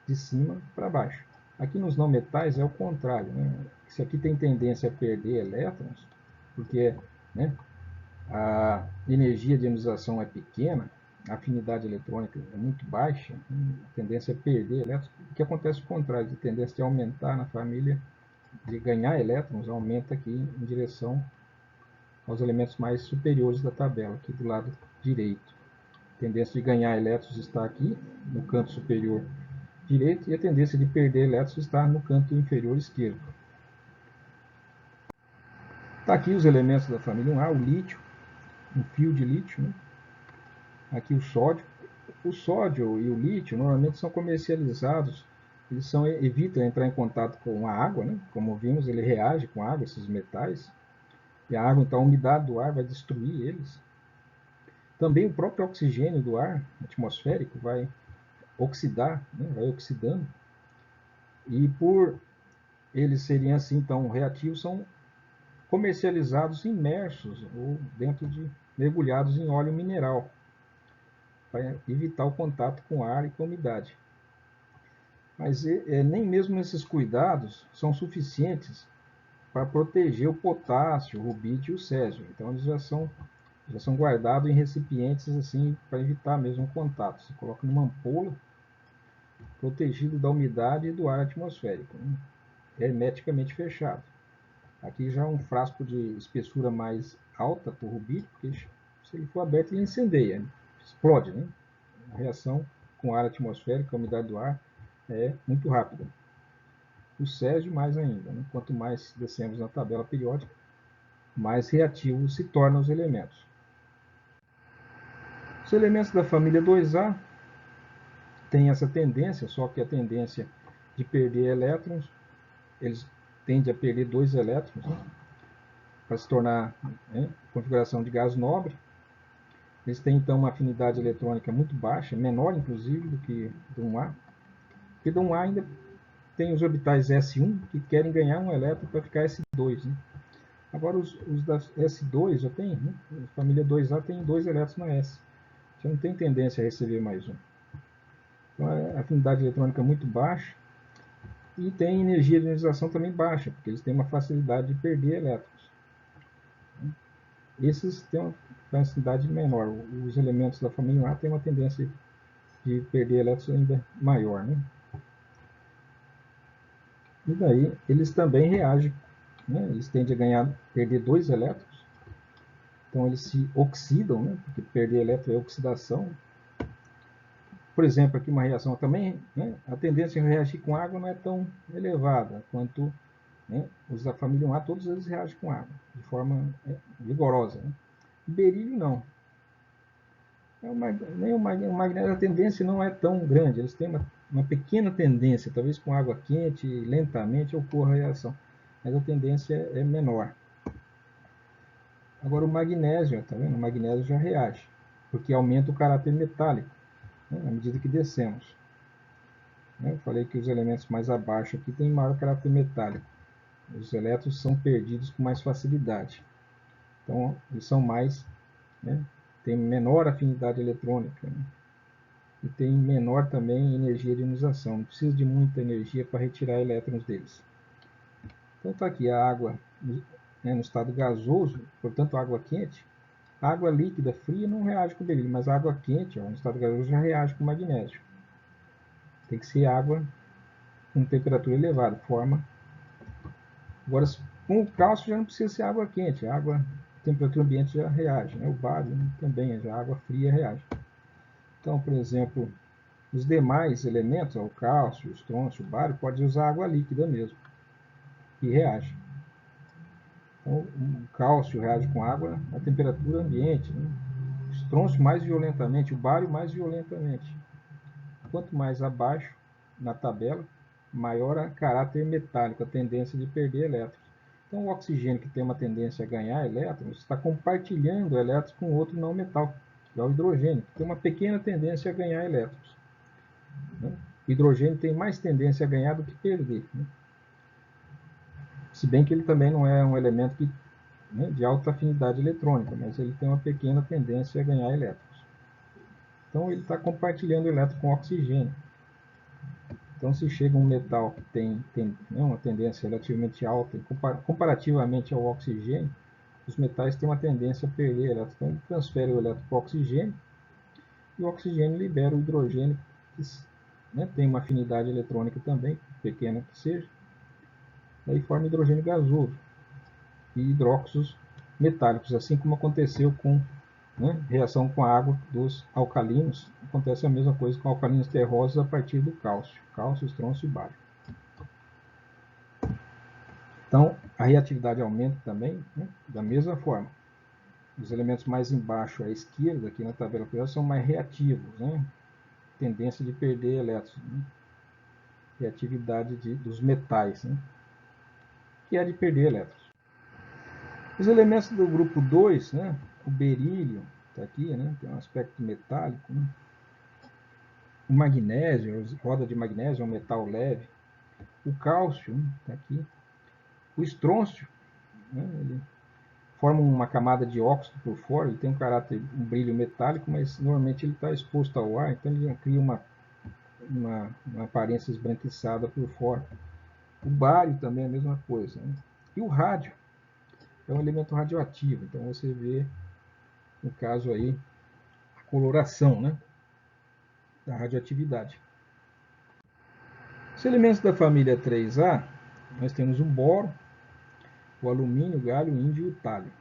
de cima para baixo. Aqui nos não metais é o contrário. Né? Se aqui tem tendência a perder elétrons, porque, né, a energia de ionização é pequena, a afinidade eletrônica é muito baixa, a tendência a perder elétrons. O que acontece é o contrário, a tendência de aumentar na família, de ganhar elétrons, aumenta aqui em direção aos elementos mais superiores da tabela, aqui do lado direito. A tendência de ganhar elétrons está aqui, no canto superior direito, e a tendência de perder elétrons está no canto inferior esquerdo. Está aqui os elementos da família 1A, o lítio, um fio de lítio, né? Aqui o sódio. O sódio e o lítio normalmente são comercializados, eles evitam entrar em contato com a água, né? Como vimos, ele reage com a água, esses metais, e a água, então a umidade do ar vai destruir eles. Também o próprio oxigênio do ar atmosférico vai oxidar, né? Vai oxidando, e por eles serem assim tão reativos, são comercializados imersos ou dentro de mergulhados em óleo mineral, para evitar o contato com ar e com umidade. Mas nem mesmo esses cuidados são suficientes para proteger o potássio, o rubídio e o césio. Então eles já são guardados em recipientes assim para evitar mesmo o contato. Você coloca numa ampola, protegido da umidade e do ar atmosférico, né? Hermeticamente fechado. Aqui já um frasco de espessura mais alta para o rubídio, porque se ele for aberto ele incendeia, explode, né? A reação com ar atmosférico, a umidade do ar é muito rápida. O césio mais ainda, né? Quanto mais descemos na tabela periódica, mais reativos se tornam os elementos. Os elementos da família 2A têm essa tendência, só que a tendência de perder elétrons, eles tendem a perder 2 elétrons, né, para se tornar, né, configuração de gás nobre. Eles têm, então, uma afinidade eletrônica muito baixa, menor, inclusive, do que do 1A. Porque do 1A ainda tem os orbitais S1 que querem ganhar um elétron para ficar S2. Né? Agora, os da S2 já tem, né? A família 2A tem 2 elétrons na S. Já não tem tendência a receber mais um. Então, a afinidade eletrônica é muito baixa e tem energia de ionização também baixa, porque eles têm uma facilidade de perder elétrons. Esses têm uma facilidade menor. Os elementos da família A têm uma tendência de perder elétrons ainda maior. Né? E daí eles também reagem. Né? Eles tendem a perder 2 elétrons. Então eles se oxidam, né? Porque perder elétron é oxidação. Por exemplo, aqui uma reação também, né? A tendência a reagir com água não é tão elevada quanto, né? Os da família 1A, todos eles reagem com água, de forma vigorosa. Né? Berílio não. Nem o magnésio, a tendência não é tão grande, eles têm uma pequena tendência, talvez com água quente, lentamente ocorra a reação, mas a tendência é menor. Agora o magnésio, tá vendo? O magnésio já reage, porque aumenta o caráter metálico, né, à medida que descemos. Eu falei que os elementos mais abaixo aqui têm maior caráter metálico. Os elétrons são perdidos com mais facilidade. Então, eles são mais, né, têm menor afinidade eletrônica, né, e tem menor também energia de ionização. Não precisa de muita energia para retirar elétrons deles. Então está aqui a água, né, no estado gasoso, portanto água quente. A água líquida fria não reage com o berílio, mas a água quente, ó, no estado gasoso, já reage com o magnésio. Tem que ser água com temperatura elevada, forma. Agora, com o cálcio já não precisa ser água quente, a água temperatura ambiente já reage, né? O bário também, já a água fria reage. Então, por exemplo, os demais elementos, ó, o cálcio, o estrôncio, o bário, pode usar água líquida mesmo, e reage. Então, o cálcio reage com água a temperatura ambiente, né? O estrôncio mais violentamente, o bário mais violentamente. Quanto mais abaixo na tabela, maior a caráter metálico, a tendência de perder elétrons. Então, o oxigênio, que tem uma tendência a ganhar elétrons, está compartilhando elétrons com outro não metal, que é o hidrogênio, que tem uma pequena tendência a ganhar elétrons. Né? O hidrogênio tem mais tendência a ganhar do que perder. Né? Se bem que ele também não é um elemento que, né, de alta afinidade eletrônica, mas ele tem uma pequena tendência a ganhar elétrons. Então, ele está compartilhando elétrons com oxigênio. Então, se chega um metal que tem né, uma tendência relativamente alta, comparativamente ao oxigênio, os metais têm uma tendência a perder elétrons. Então, ele transfere o elétron para o oxigênio, e o oxigênio libera o hidrogênio, que, né, tem uma afinidade eletrônica também, pequena que seja, daí forma hidrogênio gasoso e hidróxidos metálicos, assim como aconteceu com, né, reação com a água dos alcalinos. Acontece a mesma coisa com alcalinos terrosos a partir do cálcio, estrôncio e bário. Então, a reatividade aumenta também, né, da mesma forma. Os elementos mais embaixo à esquerda, aqui na tabela periódica, são mais reativos, né? Tendência de perder elétrons. Né? Reatividade dos metais, né? Que é de perder elétrons. Os elementos do grupo 2, né? O berílio, está aqui, né? Tem um aspecto metálico. Né? O magnésio, roda de magnésio, é um metal leve. O cálcio, está aqui. O estrôncio, né? Ele forma uma camada de óxido por fora, ele tem um brilho metálico, mas normalmente ele está exposto ao ar, então ele cria uma aparência esbranquiçada por fora. O bário também é a mesma coisa. Né? E o rádio é um elemento radioativo, então você vê, no caso aí, a coloração, né, da radioatividade. Os elementos da família 3A, nós temos o boro, o alumínio, o galho, o índio e o tálio.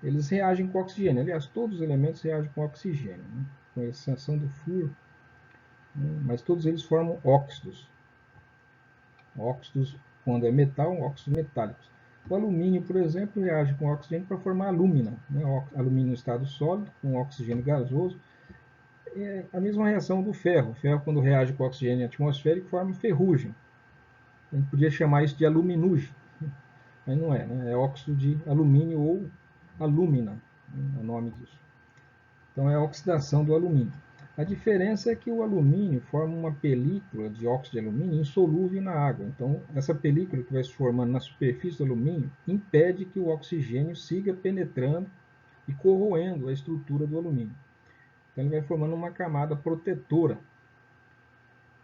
Eles reagem com oxigênio. Aliás, todos os elementos reagem com oxigênio, né? Com exceção do flúor, né? Mas todos eles formam óxidos. Óxidos, quando é metal, óxidos metálicos. O alumínio, por exemplo, reage com oxigênio para formar alúmina, né? Alumínio em estado sólido, com oxigênio gasoso. É a mesma reação do ferro. O ferro, quando reage com oxigênio atmosférico, forma ferrugem. A gente podia chamar isso de aluminugem, mas não é, né? É óxido de alumínio ou alúmina, né? É o nome disso. Então é a oxidação do alumínio. A diferença é que o alumínio forma uma película de óxido de alumínio insolúvel na água. Então, essa película que vai se formando na superfície do alumínio impede que o oxigênio siga penetrando e corroendo a estrutura do alumínio. Então, ele vai formando uma camada protetora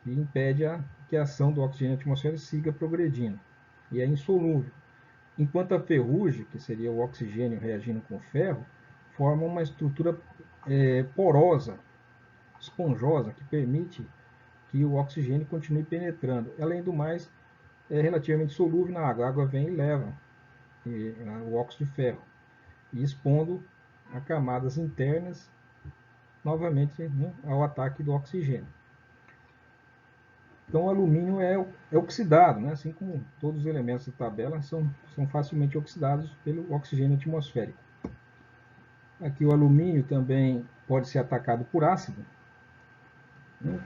que impede que a ação do oxigênio na atmosfera siga progredindo. E é insolúvel. Enquanto a ferrugem, que seria o oxigênio reagindo com o ferro, forma uma estrutura porosa, esponjosa, que permite que o oxigênio continue penetrando. Além do mais, é relativamente solúvel na água. A água vem e leva o óxido de ferro, e expondo a camadas internas novamente, né, ao ataque do oxigênio. Então o alumínio é oxidado, né? Assim como todos os elementos da tabela são facilmente oxidados pelo oxigênio atmosférico. Aqui o alumínio também pode ser atacado por ácido, né?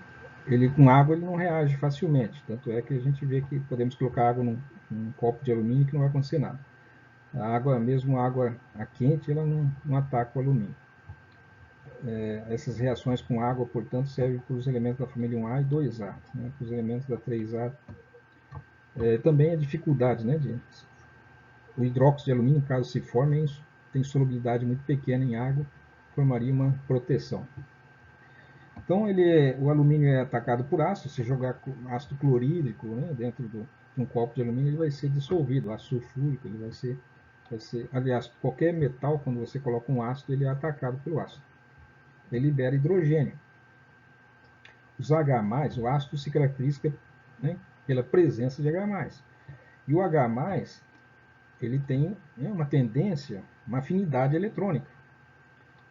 Ele com água ele não reage facilmente, tanto é que a gente vê que podemos colocar água num copo de alumínio que não vai acontecer nada. A água, mesmo a água quente, ela não ataca o alumínio. Essas reações com água, portanto, servem para os elementos da família 1A e 2A, né? Para os elementos da 3A também a dificuldade, né, o hidróxido de alumínio, caso se forme, tem solubilidade muito pequena em água, formaria uma proteção. Então o alumínio é atacado por ácido. Se jogar ácido clorídrico, né, dentro de um copo de alumínio, ele vai ser dissolvido. Ácido sulfúrico, ele vai ser, aliás, qualquer metal, quando você coloca um ácido, ele é atacado pelo ácido. Ele libera hidrogênio. Os H+, o ácido se caracteriza, né, pela presença de H+. E o H+, ele tem, né, uma tendência, uma afinidade eletrônica.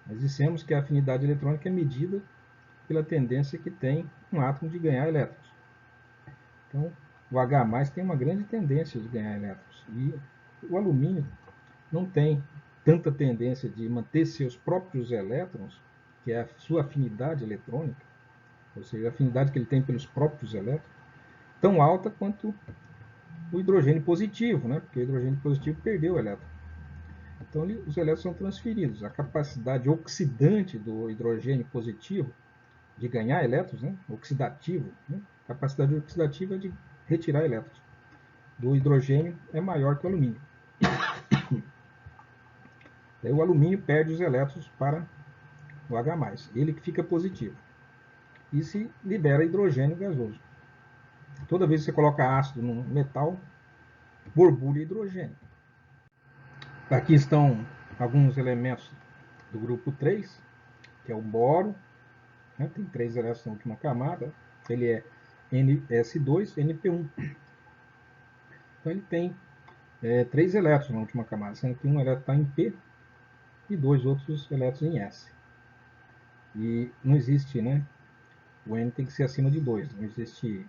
Nós dissemos que a afinidade eletrônica é medida pela tendência que tem um átomo de ganhar elétrons. Então, o H+ tem uma grande tendência de ganhar elétrons. E o alumínio não tem tanta tendência de manter seus próprios elétrons, que é a sua afinidade eletrônica, ou seja, a afinidade que ele tem pelos próprios elétrons, tão alta quanto o hidrogênio positivo, né? Porque o hidrogênio positivo perdeu o elétron. Então, os elétrons são transferidos. A capacidade oxidante do hidrogênio positivo de ganhar elétrons, né? Oxidativo, né? A capacidade oxidativa de retirar elétrons do hidrogênio é maior que o alumínio. Daí o alumínio perde os elétrons para o H+, ele que fica positivo. E se libera hidrogênio gasoso. Toda vez que você coloca ácido num metal, borbulha hidrogênio. Aqui estão alguns elementos do grupo 3, que é o boro, né? Tem 3 elétrons na última camada, ele é NS2, NP1. Então ele tem 3 elétrons na última camada, sendo que um elétron está em P e 2 outros elétrons em S. E não existe, né? O N tem que ser acima de 2. Não existe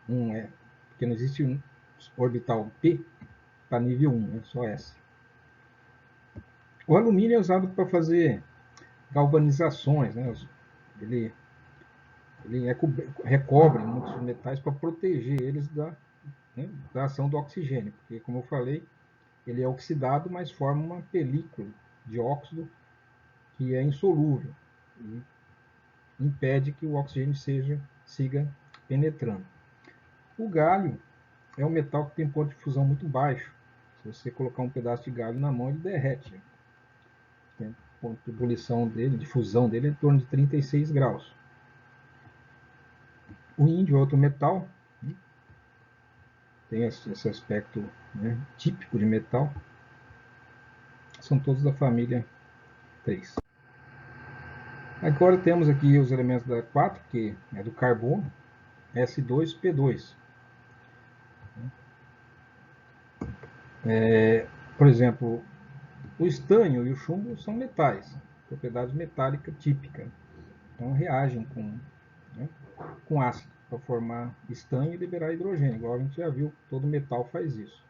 porque não existe um orbital P para nível 1, né? Só S. O alumínio é usado para fazer galvanizações, né? Ele recobre muitos metais para proteger eles da ação do oxigênio, porque, como eu falei, ele é oxidado, mas forma uma película de óxido que é insolúvel e impede que o oxigênio siga penetrando. O galho é um metal que tem ponto de fusão muito baixo. Se você colocar um pedaço de galho na mão, ele derrete. O ponto de ebulição dele, de fusão dele, é em torno de 36 graus. O índio é outro metal, né? Tem esse aspecto, né, típico de metal. São todos da família 3. Agora temos aqui os elementos da 4, que é do carbono, S2P2. Por exemplo, o estanho e o chumbo são metais, propriedade metálica típica. Então reagem com ácido para formar estanho e liberar hidrogênio, igual a gente já viu, todo metal faz isso.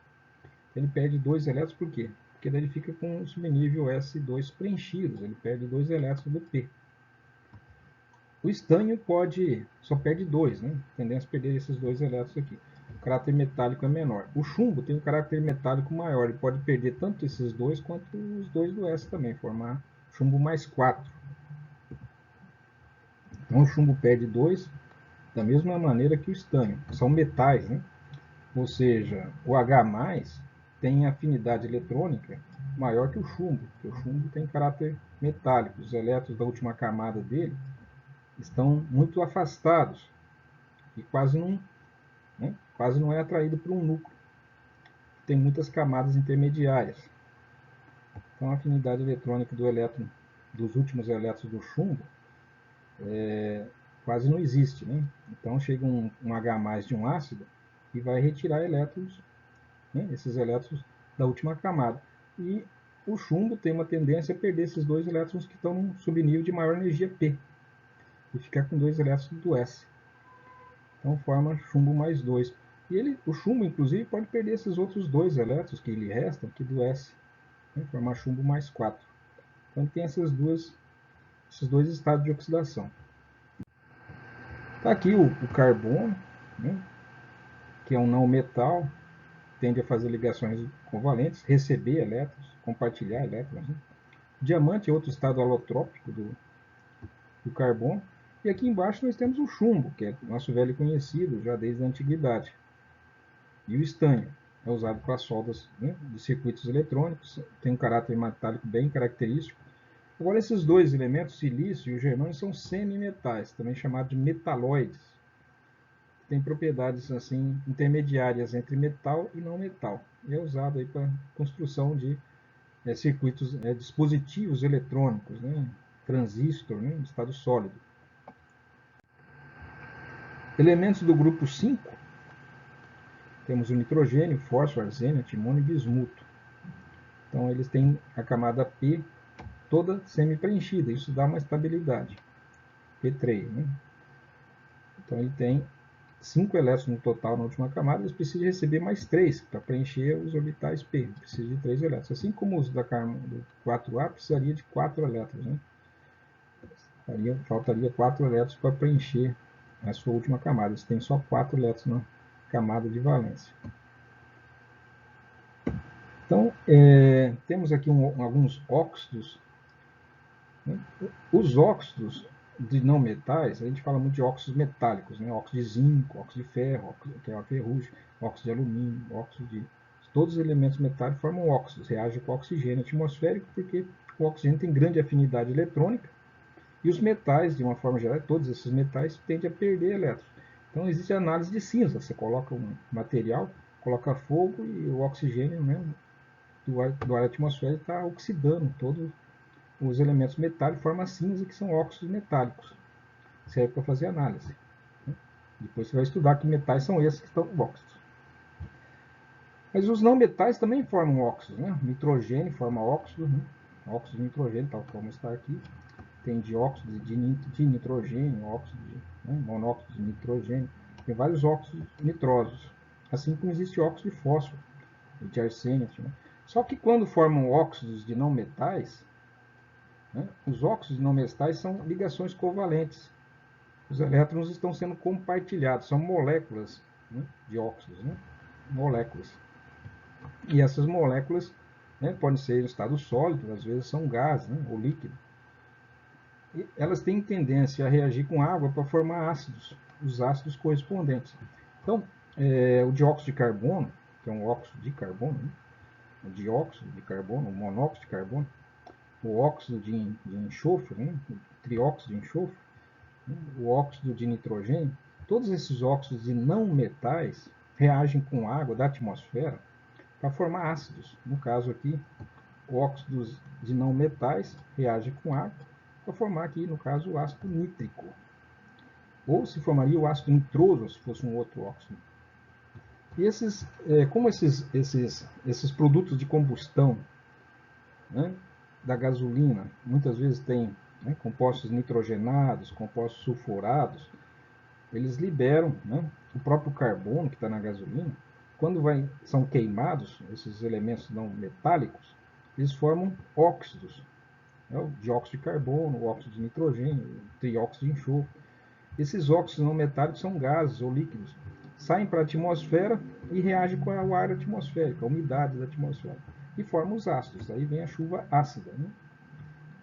Ele perde 2 elétrons, por quê? Porque daí ele fica com o subnível S2 preenchidos, ele perde 2 elétrons do P. O estanho só perde 2, né? Tendência a perder esses 2 elétrons aqui. O caráter metálico é menor. O chumbo tem um caráter metálico maior, ele pode perder tanto esses 2 quanto os 2 do S também, formar chumbo mais 4. Então o chumbo perde 2 da mesma maneira que o estânio. São metais, né? Ou seja, o H+ tem afinidade eletrônica maior que o chumbo, porque o chumbo tem caráter metálico. Os elétrons da última camada dele estão muito afastados e quase não é atraído por um núcleo. Tem muitas camadas intermediárias. Então a afinidade eletrônica do elétron, dos últimos elétrons do chumbo, quase não existe, né? Então chega um H+ de um ácido e vai retirar elétrons, né, esses elétrons da última camada. E o chumbo tem uma tendência a perder esses 2 elétrons que estão num subnível de maior energia P e ficar com 2 elétrons do S. Então forma chumbo mais 2. E o chumbo, inclusive, pode perder esses outros 2 elétrons que lhe restam aqui do S, né, formar chumbo mais 4. Então ele tem esses 2 estados de oxidação. Está aqui o carbono, né, que é um não metal, tende a fazer ligações covalentes, receber elétrons, compartilhar elétrons. Né? O diamante é outro estado alotrópico do carbono. E aqui embaixo nós temos o chumbo, que é nosso velho conhecido já desde a antiguidade. E o estânio é usado para soldas, né, de circuitos eletrônicos, tem um caráter metálico bem característico. Agora, esses 2 elementos, o silício e o germânio, são semimetais, também chamados de metalóides. Tem propriedades assim intermediárias entre metal e não metal. E é usado aí para construção de circuitos, dispositivos eletrônicos, né, transistor, né, em estado sólido. Elementos do grupo 5, temos o nitrogênio, fósforo, arsênio, antimônio e bismuto. Então eles têm a camada P toda semi-preenchida, isso dá uma estabilidade. P3, né? Então ele tem 5 elétrons no total na última camada, eles precisam receber mais 3 para preencher os orbitais P. Precisa de 3 elétrons. Assim como os do 4A precisaria de 4 elétrons. Né? Faltaria 4 elétrons para preencher a sua última camada. Eles têm só 4 elétrons na camada de valência. Então, temos aqui alguns óxidos. Né? Os óxidos de não metais, a gente fala muito de óxidos metálicos, né? Óxido de zinco, óxido de ferro, que é a ferrugem, óxido de alumínio, óxido de... Todos os elementos metálicos formam óxidos, reagem com oxigênio atmosférico, porque o oxigênio tem grande afinidade eletrônica, e os metais, de uma forma geral, todos esses metais tendem a perder elétrons. Então existe a análise de cinza, você coloca um material, coloca fogo e o oxigênio, né, do ar atmosférico está oxidando todos os elementos metálicos, forma cinza, que são óxidos metálicos. Serve para fazer análise. Né? Depois você vai estudar que metais são esses que estão óxidos. Mas os não metais também formam óxidos. Né? Nitrogênio forma óxido, né? Óxido de nitrogênio, tal como está aqui. Tem dióxido de nitrogênio, óxido de, né? Monóxido de nitrogênio. Tem vários óxidos nitrosos. Assim como existe óxido de fósforo, de arsênio. Né? Só que quando formam óxidos de não metais, né, os óxidos de não metais são ligações covalentes. Os elétrons estão sendo compartilhados, são moléculas, né, de óxidos, né, moléculas. E essas moléculas, né, podem ser em estado sólido, às vezes são gás, né, ou líquido. E elas têm tendência a reagir com água para formar ácidos, os ácidos correspondentes. Então, o dióxido de carbono, que é um óxido de carbono, né, o dióxido de carbono, o monóxido de carbono, o óxido de enxofre, né, o trióxido de enxofre, né, o óxido de nitrogênio, todos esses óxidos de não metais reagem com água da atmosfera para formar ácidos. No caso aqui, óxidos de não metais reagem com água para formar aqui, no caso, o ácido nítrico. Ou se formaria o ácido nitroso, se fosse um outro óxido. E como esses produtos de combustão, né, da gasolina, muitas vezes tem, né, compostos nitrogenados, compostos sulfurados, eles liberam, né, o próprio carbono que está na gasolina. Quando são queimados, esses elementos não metálicos, eles formam óxidos, né, o dióxido de carbono, o óxido de nitrogênio, o trióxido de enxofre. Esses óxidos não metálicos são gases ou líquidos, saem para a atmosfera e reagem com o ar atmosférico, a umidade da atmosfera, e formam os ácidos. Aí vem a chuva ácida. Né?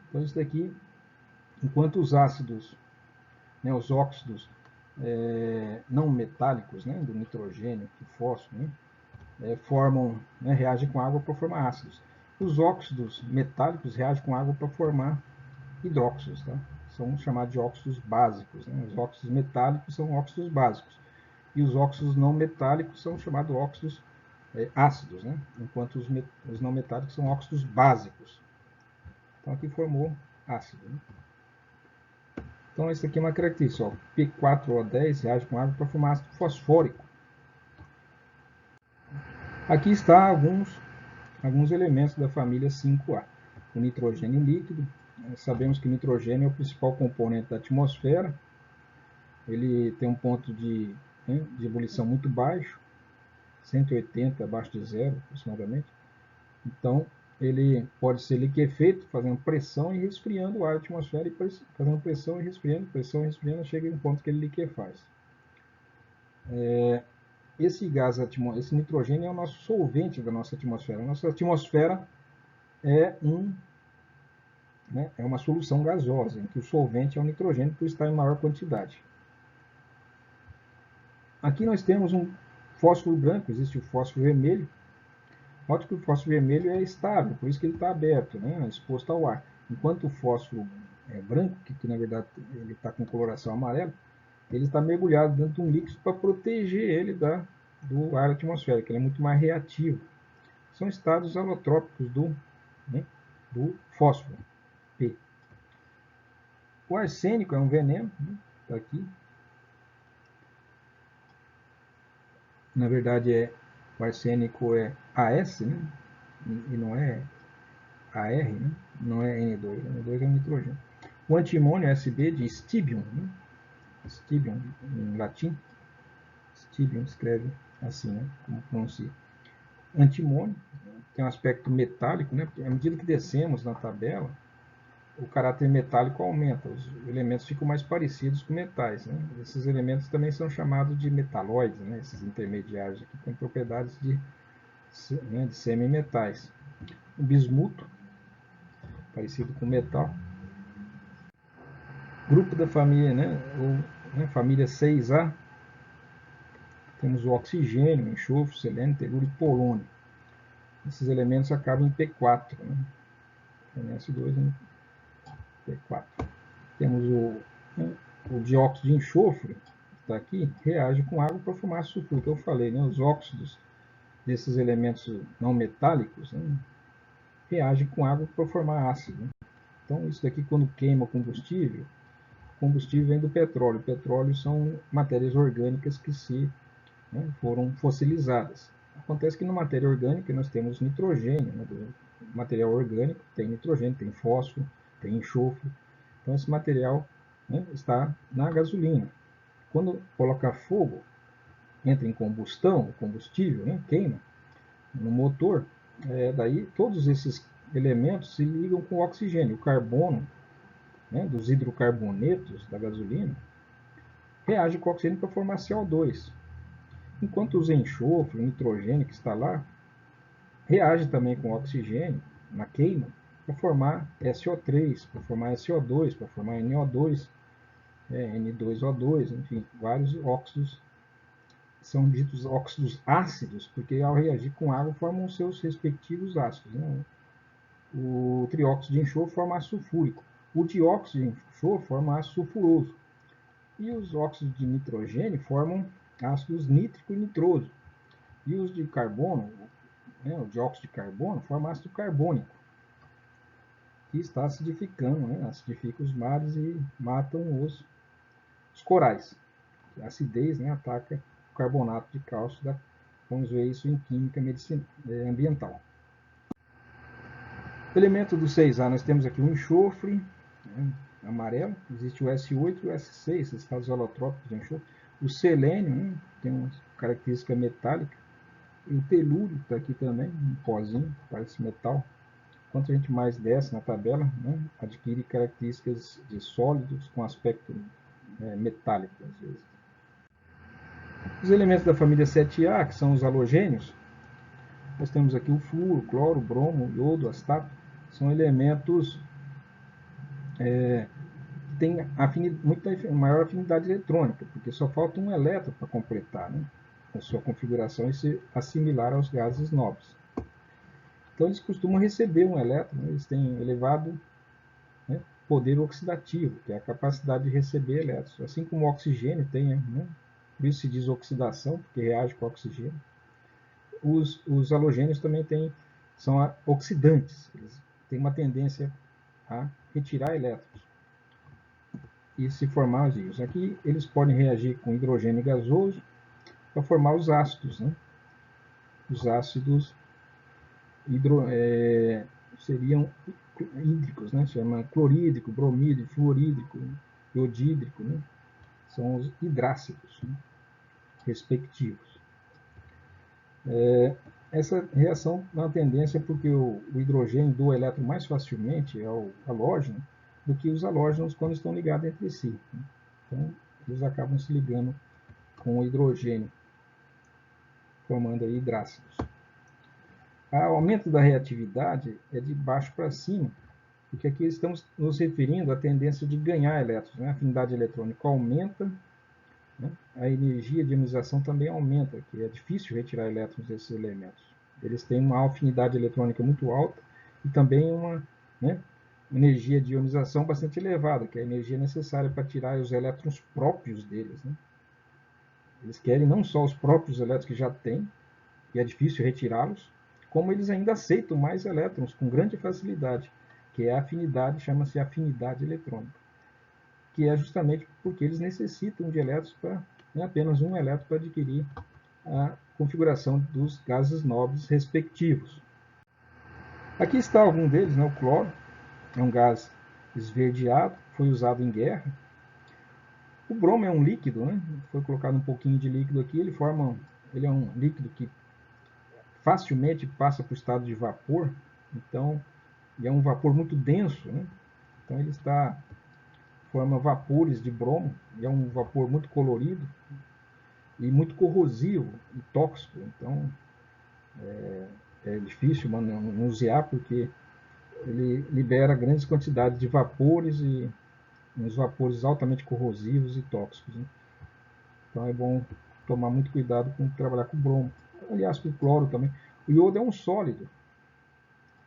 Então isso daqui, enquanto os ácidos né, os óxidos não metálicos, né, do nitrogênio, do fósforo, né, reagem com água para formar ácidos. Os óxidos metálicos reagem com água para formar hidróxidos, tá? São chamados de óxidos básicos, né? Os óxidos metálicos são óxidos básicos e os óxidos não metálicos são chamados óxidos ácidos, né? Enquanto os não metálicos são óxidos básicos. Então aqui formou ácido, né? Então esse aqui é uma característica, ó, P4O10 reage com água para formar ácido fosfórico. Aqui está alguns elementos da família 5A. O nitrogênio líquido. Sabemos que o nitrogênio é o principal componente da atmosfera. Ele tem um ponto de ebulição muito baixo, 180 abaixo de zero aproximadamente. Então, ele pode ser liquefeito, fazendo pressão e resfriando o ar da atmosfera, e fazendo pressão e resfriando, chega em um ponto que ele liquefaz. Esse nitrogênio é o nosso solvente da nossa atmosfera. A nossa atmosfera é uma solução gasosa, em que o solvente é o nitrogênio por estar em maior quantidade. Aqui nós temos um fósforo branco, existe o fósforo vermelho. Note que o fósforo vermelho é estável, por isso que ele está aberto, né, exposto ao ar. Enquanto o fósforo branco, que na verdade ele está com coloração amarela, ele está mergulhado dentro de um líquido para proteger ele do ar atmosférico, ele é muito mais reativo. São estados alotrópicos do fósforo, P. O arsênico é um veneno, está aqui. Na verdade, o arsênico é AS, né? E não é AR, né? Não é N2. N2 é o nitrogênio. O antimônio é SB de stibium, né? Stibium em latim. Stibium escreve assim, né? Como pronuncia. Antimônio tem um aspecto metálico, né? À medida que descemos na tabela, o caráter metálico aumenta, os elementos ficam mais parecidos com metais, né? Esses elementos também são chamados de metalóides, né? Esses intermediários aqui têm propriedades de semimetais. O bismuto, parecido com metal. Grupo da família, família 6A, temos o oxigênio, enxofre, selênio, telúrio e polônio. Esses elementos acabam em P4, né? NS2 em P4. Temos o dióxido de enxofre, que está aqui, reage com água para formar sulfuro, que eu falei, né? Os óxidos desses elementos não metálicos, né, reagem com água para formar ácido. Né? Então, isso daqui, quando queima o combustível vem do petróleo. O petróleo são matérias orgânicas que foram fossilizadas. Acontece que na matéria orgânica nós temos nitrogênio, né? Do material orgânico tem nitrogênio, tem fósforo, tem enxofre. Então esse material está na gasolina. Quando coloca fogo, entra em combustão, o combustível queima no motor, daí todos esses elementos se ligam com o oxigênio. O carbono, dos hidrocarbonetos da gasolina, reage com o oxigênio para formar CO2. Enquanto os enxofre, o nitrogênio que está lá, reage também com o oxigênio na queima para formar SO3, para formar SO2, para formar NO2, N2O2, enfim, vários óxidos. São ditos óxidos ácidos, porque ao reagir com água formam seus respectivos ácidos. Né? O trióxido de enxofre forma ácido sulfúrico. O dióxido de enxofre forma ácido sulfuroso. E os óxidos de nitrogênio formam ácidos nítrico e nitroso. E os de carbono, o dióxido de carbono, forma ácido carbônico, que está acidificando, acidifica os mares e matam os corais. A acidez ataca o carbonato de cálcio. Vamos ver isso em química ambiental. O elemento do 6A, nós temos aqui o enxofre, amarelo, existe o S8 e o S6, esses estados alotrópicos de enxofre. O selênio, tem uma característica metálica. E o telúrio está aqui também, um pozinho, parece metal. Quanto a gente mais desce na tabela, adquire características de sólidos com aspecto metálico, às vezes. Os elementos da família 7A, que são os halogênios, nós temos aqui o flúor, o cloro, o bromo, o iodo, o astato, são elementos que tem muito maior afinidade eletrônica, porque só falta um elétron para completar, né, a sua configuração e se assimilar aos gases nobres. Então eles costumam receber um elétron, né, eles têm elevado, né, poder oxidativo, que é a capacidade de receber elétrons, assim como o oxigênio tem, né, por isso se diz oxidação, porque reage com o oxigênio. Os halogênios também são oxidantes, eles têm uma tendência a retirar elétrons e se formar os íons. Aqui eles podem reagir com hidrogênio gasoso para formar os ácidos, né? Os ácidos seriam hídricos, né? Chama clorídrico, bromídrico, fluorídrico, iodídrico, né? São os hidrácidos, né, respectivos. Essa reação é uma tendência porque o hidrogênio doa elétron mais facilmente ao halógeno do que os halógenos quando estão ligados entre si, né? Então, eles acabam se ligando com o hidrogênio, formando aí hidrácidos. O aumento da reatividade é de baixo para cima, porque aqui estamos nos referindo à tendência de ganhar elétrons, né? A afinidade eletrônica aumenta, né? A energia de ionização também aumenta, que é difícil retirar elétrons desses elementos. Eles têm uma afinidade eletrônica muito alta e também uma, né, energia de ionização bastante elevada, que é a energia necessária para tirar os elétrons próprios deles, né? Eles querem não só os próprios elétrons que já têm, e é difícil retirá-los, como eles ainda aceitam mais elétrons com grande facilidade, que é a afinidade, chama-se afinidade eletrônica, que é justamente porque eles necessitam de elétrons para, né, apenas um elétron para adquirir a configuração dos gases nobres respectivos. Aqui está algum deles, né, o cloro, é um gás esverdeado, foi usado em guerra. O bromo é um líquido, né, foi colocado um pouquinho de líquido aqui, ele é um líquido que facilmente passa para o estado de vapor, então é um vapor muito denso, né? Então ele forma vapores de bromo, é um vapor muito colorido e muito corrosivo e tóxico, então é difícil manusear porque ele libera grandes quantidades de vapores e uns vapores altamente corrosivos e tóxicos, né? Então é bom tomar muito cuidado com trabalhar com bromo. Aliás, com cloro também. O iodo é um sólido.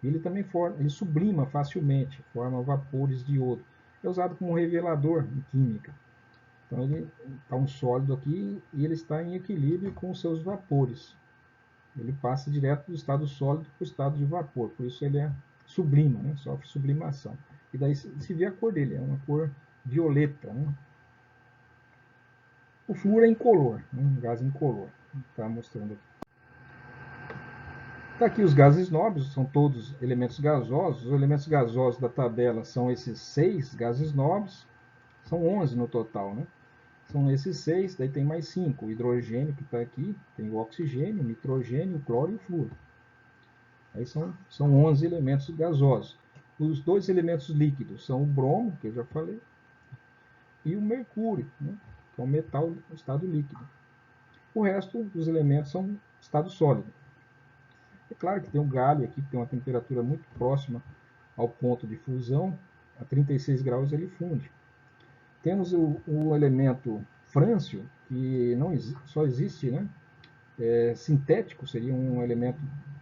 Ele também ele sublima facilmente, forma vapores de iodo. É usado como revelador em química. Então ele está um sólido aqui e ele está em equilíbrio com os seus vapores. Ele passa direto do estado sólido para o estado de vapor, por isso ele sublima, né? Sofre sublimação. E daí se vê a cor dele, é uma cor violeta, né? O flúor é incolor, né? Um gás incolor. Está mostrando aqui. Está aqui os gases nobres, são todos elementos gasosos. Os elementos gasosos da tabela são esses 6 gases nobres, são 11 no total, né? São esses 6, daí tem mais 5. O hidrogênio que está aqui, tem o oxigênio, o nitrogênio, o cloro e o flúor. Aí são 11 elementos gasosos. Os dois elementos líquidos são o bromo, que eu já falei, e o mercúrio, né? Que é um metal em estado líquido. O resto dos elementos são estado sólido. É claro que tem o galho aqui, que tem uma temperatura muito próxima ao ponto de fusão, a 36 graus ele funde. Temos o elemento frâncio, que só existe, né, sintético, seria um elemento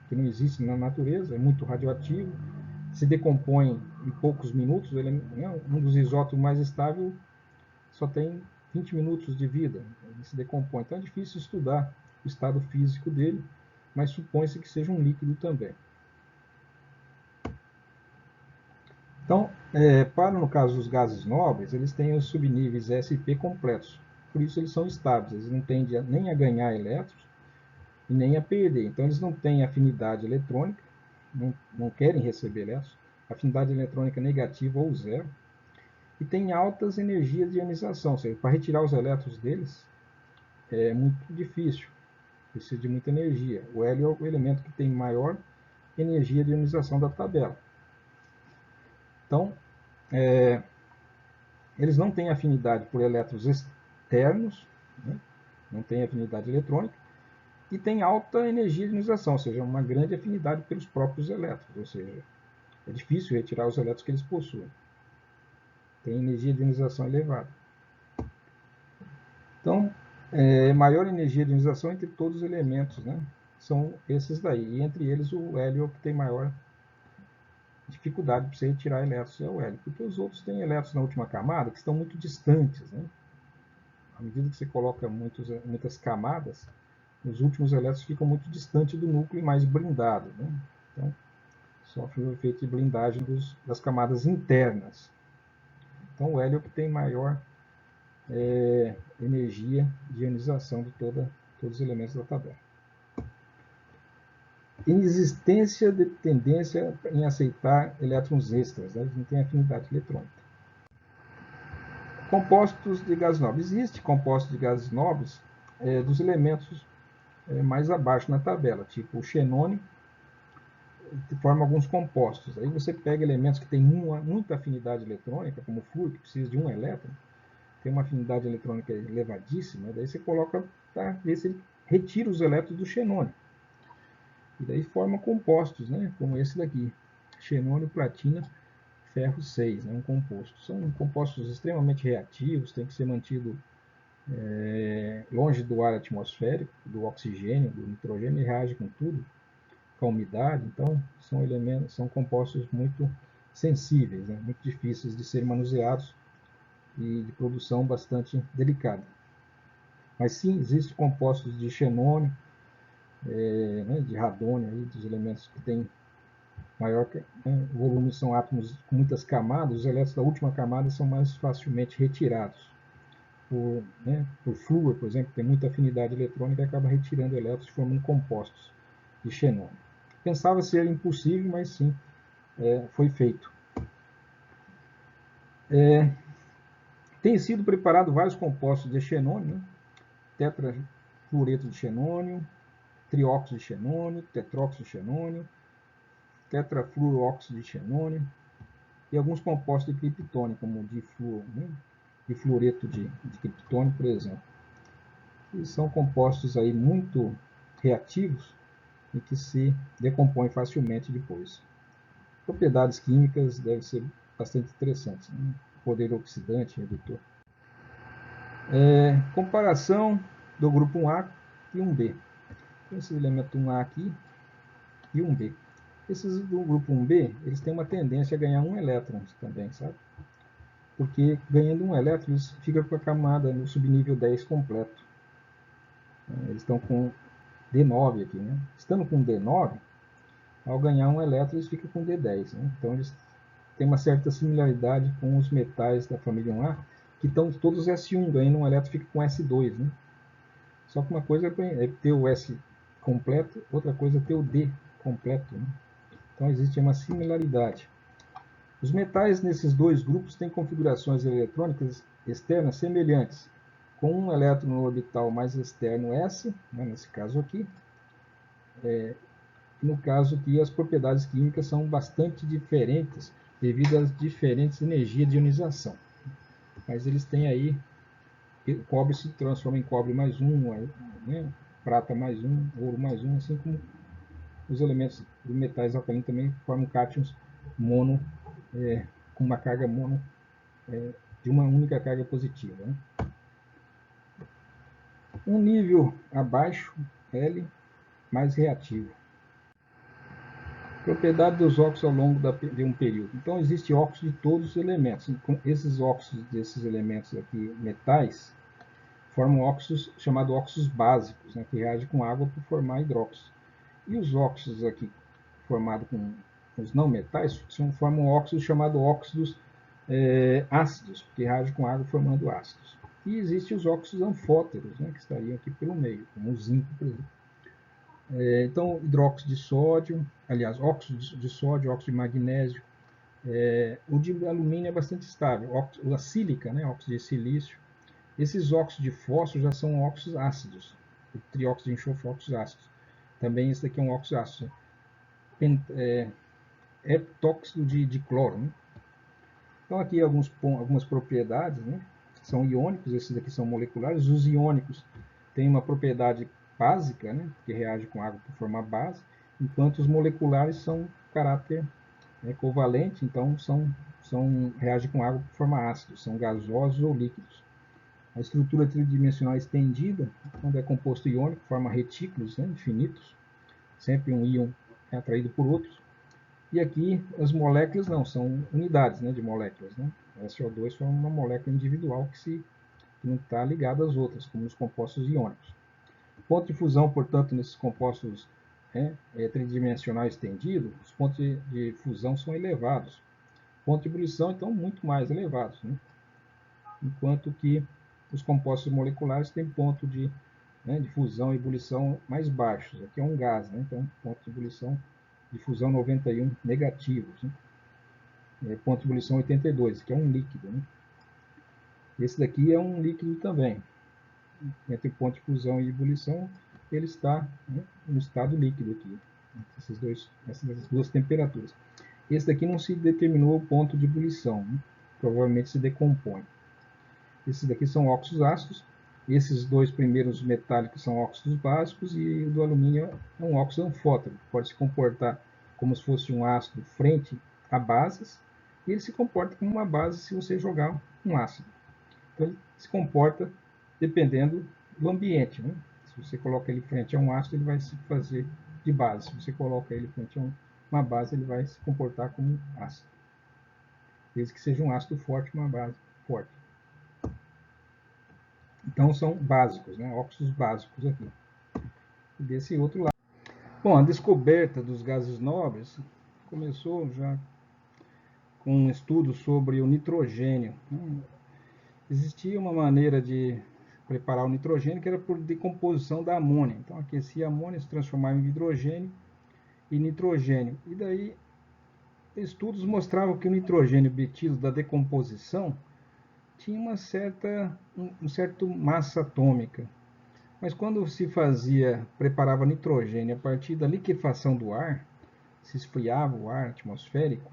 que não existe na natureza, é muito radioativo, se decompõe em poucos minutos, um dos isótopos mais estáveis só tem 20 minutos de vida, ele se decompõe. Então é difícil estudar o estado físico dele, mas supõe-se que seja um líquido também. Então, no caso dos gases nobres, eles têm os subníveis sp completos. Por isso eles são estáveis, eles não tendem nem a ganhar elétrons e nem a perder. Então eles não têm afinidade eletrônica, não querem receber elétrons, afinidade eletrônica negativa ou zero, e tem altas energias de ionização, ou seja, para retirar os elétrons deles é muito difícil, precisa de muita energia. O hélio é o elemento que tem maior energia de ionização da tabela. Então, eles não têm afinidade por elétrons externos, né? Não têm afinidade eletrônica, e tem alta energia de ionização, ou seja, uma grande afinidade pelos próprios elétrons, ou seja, é difícil retirar os elétrons que eles possuem. tem energia de ionização elevada. Então, maior energia de ionização entre todos os elementos, né? São esses daí. E entre eles o hélio que tem maior dificuldade para você retirar elétrons é o hélio, porque os outros têm elétrons na última camada que estão muito distantes, né? À medida que você coloca muitas camadas, os últimos elétrons ficam muito distantes do núcleo e mais blindados, né? Então, sofre o efeito de blindagem das camadas internas. Então, o hélio que tem maior energia de ionização de todos os elementos da tabela. Inexistência de tendência em aceitar elétrons extras, né? A gente não tem afinidade eletrônica. Compostos de gases nobres. Existe compostos de gases nobres dos elementos mais abaixo na tabela, tipo o xenônio, forma alguns compostos. Aí você pega elementos que têm muita afinidade eletrônica, como o flúor, que precisa de um elétron, tem uma afinidade eletrônica elevadíssima, daí você coloca para ver se ele retira os elétrons do xenônio. E daí forma compostos, né, como esse daqui, xenônio, platina, ferro 6, né, um composto. São compostos extremamente reativos, tem que ser mantido longe do ar atmosférico, do oxigênio, do nitrogênio, e reage com tudo, com a umidade. Então são compostos muito sensíveis, né, muito difíceis de serem manuseados e de produção bastante delicada. Mas sim, existem compostos de xenônio, de radônio, aí, dos elementos que têm maior volume, são átomos com muitas camadas, os elétrons da última camada são mais facilmente retirados. Por flúor, por exemplo, tem muita afinidade eletrônica e acaba retirando elétrons formando compostos de xenônio. Pensava ser impossível, mas sim, foi feito. Tem sido preparado vários compostos de xenônio, né? Tetrafluoreto de xenônio, trióxido de xenônio, tetróxido de xenônio, tetrafluoróxido de xenônio e alguns compostos de criptônio, como difluoreto de criptônio, por exemplo. E são compostos aí muito reativos e que se decompõem facilmente depois. Propriedades químicas devem ser bastante interessantes, né? Poder oxidante, redutor. Comparação do grupo 1A e 1B. Esse elemento 1A aqui e 1B. Esses do grupo 1B, eles têm uma tendência a ganhar um elétron também, sabe? Porque ganhando um elétron, eles ficam com a camada no subnível 10 completo. Eles estão com D9 aqui, né? Estando com D9, ao ganhar um elétron, eles ficam com D10, né? Então, eles têm uma certa similaridade com os metais da família 1A, que estão todos S1, ganhando um elétron fica com S2, né? Só que uma coisa é ter o S completo, outra coisa é ter o D completo, né? Então, existe uma similaridade. Os metais nesses dois grupos têm configurações eletrônicas externas semelhantes, com um elétron no orbital mais externo S, né, nesse caso aqui. No caso aqui, as propriedades químicas são bastante diferentes devido às diferentes energias de ionização. Mas eles têm aí, o cobre se transforma em cobre mais um, né, prata mais um, ouro mais um, assim como os elementos dos metais alcalinos também formam cátions mono, com uma carga mono, de uma única carga positiva, né? Um nível abaixo, L, mais reativo. Propriedade dos óxidos ao longo de um período. Então, existe óxido de todos os elementos. Esses óxidos desses elementos aqui, metais, formam óxidos chamados óxidos básicos, né, que reagem com água para formar hidróxido. E os óxidos aqui, formados com os não metais, formam óxidos chamados óxidos ácidos, que reagem com água formando ácidos. E existem os óxidos anfóteros, né, que estariam aqui pelo meio, como o zinco, por exemplo. Então, hidróxido de sódio, aliás, óxido de sódio, óxido de magnésio. O de alumínio é bastante estável. A sílica, né, óxido de silício. Esses óxidos de fósforo já são óxidos ácidos. O trióxido de enxofre, óxidos ácidos. Também esse daqui é um óxido ácido. Heptóxido de cloro, né? Então, aqui algumas propriedades, né? São iônicos, esses daqui são moleculares. Os iônicos têm uma propriedade básica, né? Que reage com água para formar base, enquanto os moleculares são caráter covalente, então são reagem com água por forma ácida, são gasosos ou líquidos. A estrutura tridimensional estendida, quando é composto iônico, forma retículos, né, infinitos, sempre um íon é atraído por outros. E aqui as moléculas não, são unidades, né, de moléculas. Né? O SO2 é uma molécula individual que não está ligada às outras, como nos compostos iônicos. O ponto de fusão, portanto, nesses compostos tridimensional estendido, os pontos de fusão são elevados. Ponto de ebulição, então, muito mais elevados. Né? Enquanto que os compostos moleculares têm ponto de fusão e ebulição mais baixos. Aqui é um gás, né? Então, ponto de ebulição de fusão 91 negativos. Né? Ponto de ebulição 82, que é um líquido. Né? Esse daqui é um líquido também. Entre ponto de fusão e ebulição, ele está no estado líquido aqui. Essas duas temperaturas. Esse daqui não se determinou o ponto de ebulição. Né? Provavelmente se decompõe. Esses daqui são óxidos ácidos. Esses dois primeiros metálicos são óxidos básicos e o do alumínio é um óxido anfótrico. Pode se comportar como se fosse um ácido frente a bases e ele se comporta como uma base se você jogar um ácido. Então ele se comporta dependendo do ambiente. Né? Se você coloca ele frente a um ácido, ele vai se fazer de base. Se você coloca ele frente a uma base, ele vai se comportar como ácido. Desde que seja um ácido forte, uma base forte. Então são básicos, né? Óxidos básicos aqui. E desse outro lado. Bom, a descoberta dos gases nobres começou já com um estudo sobre o nitrogênio. Existia uma maneira de preparar o nitrogênio que era por decomposição da amônia. Então aquecia a amônia, se transformava em hidrogênio e nitrogênio. E daí estudos mostravam que o nitrogênio obtido da decomposição tinha uma certa massa atômica. Mas quando se preparava nitrogênio a partir da liquefação do ar, se esfriava o ar atmosférico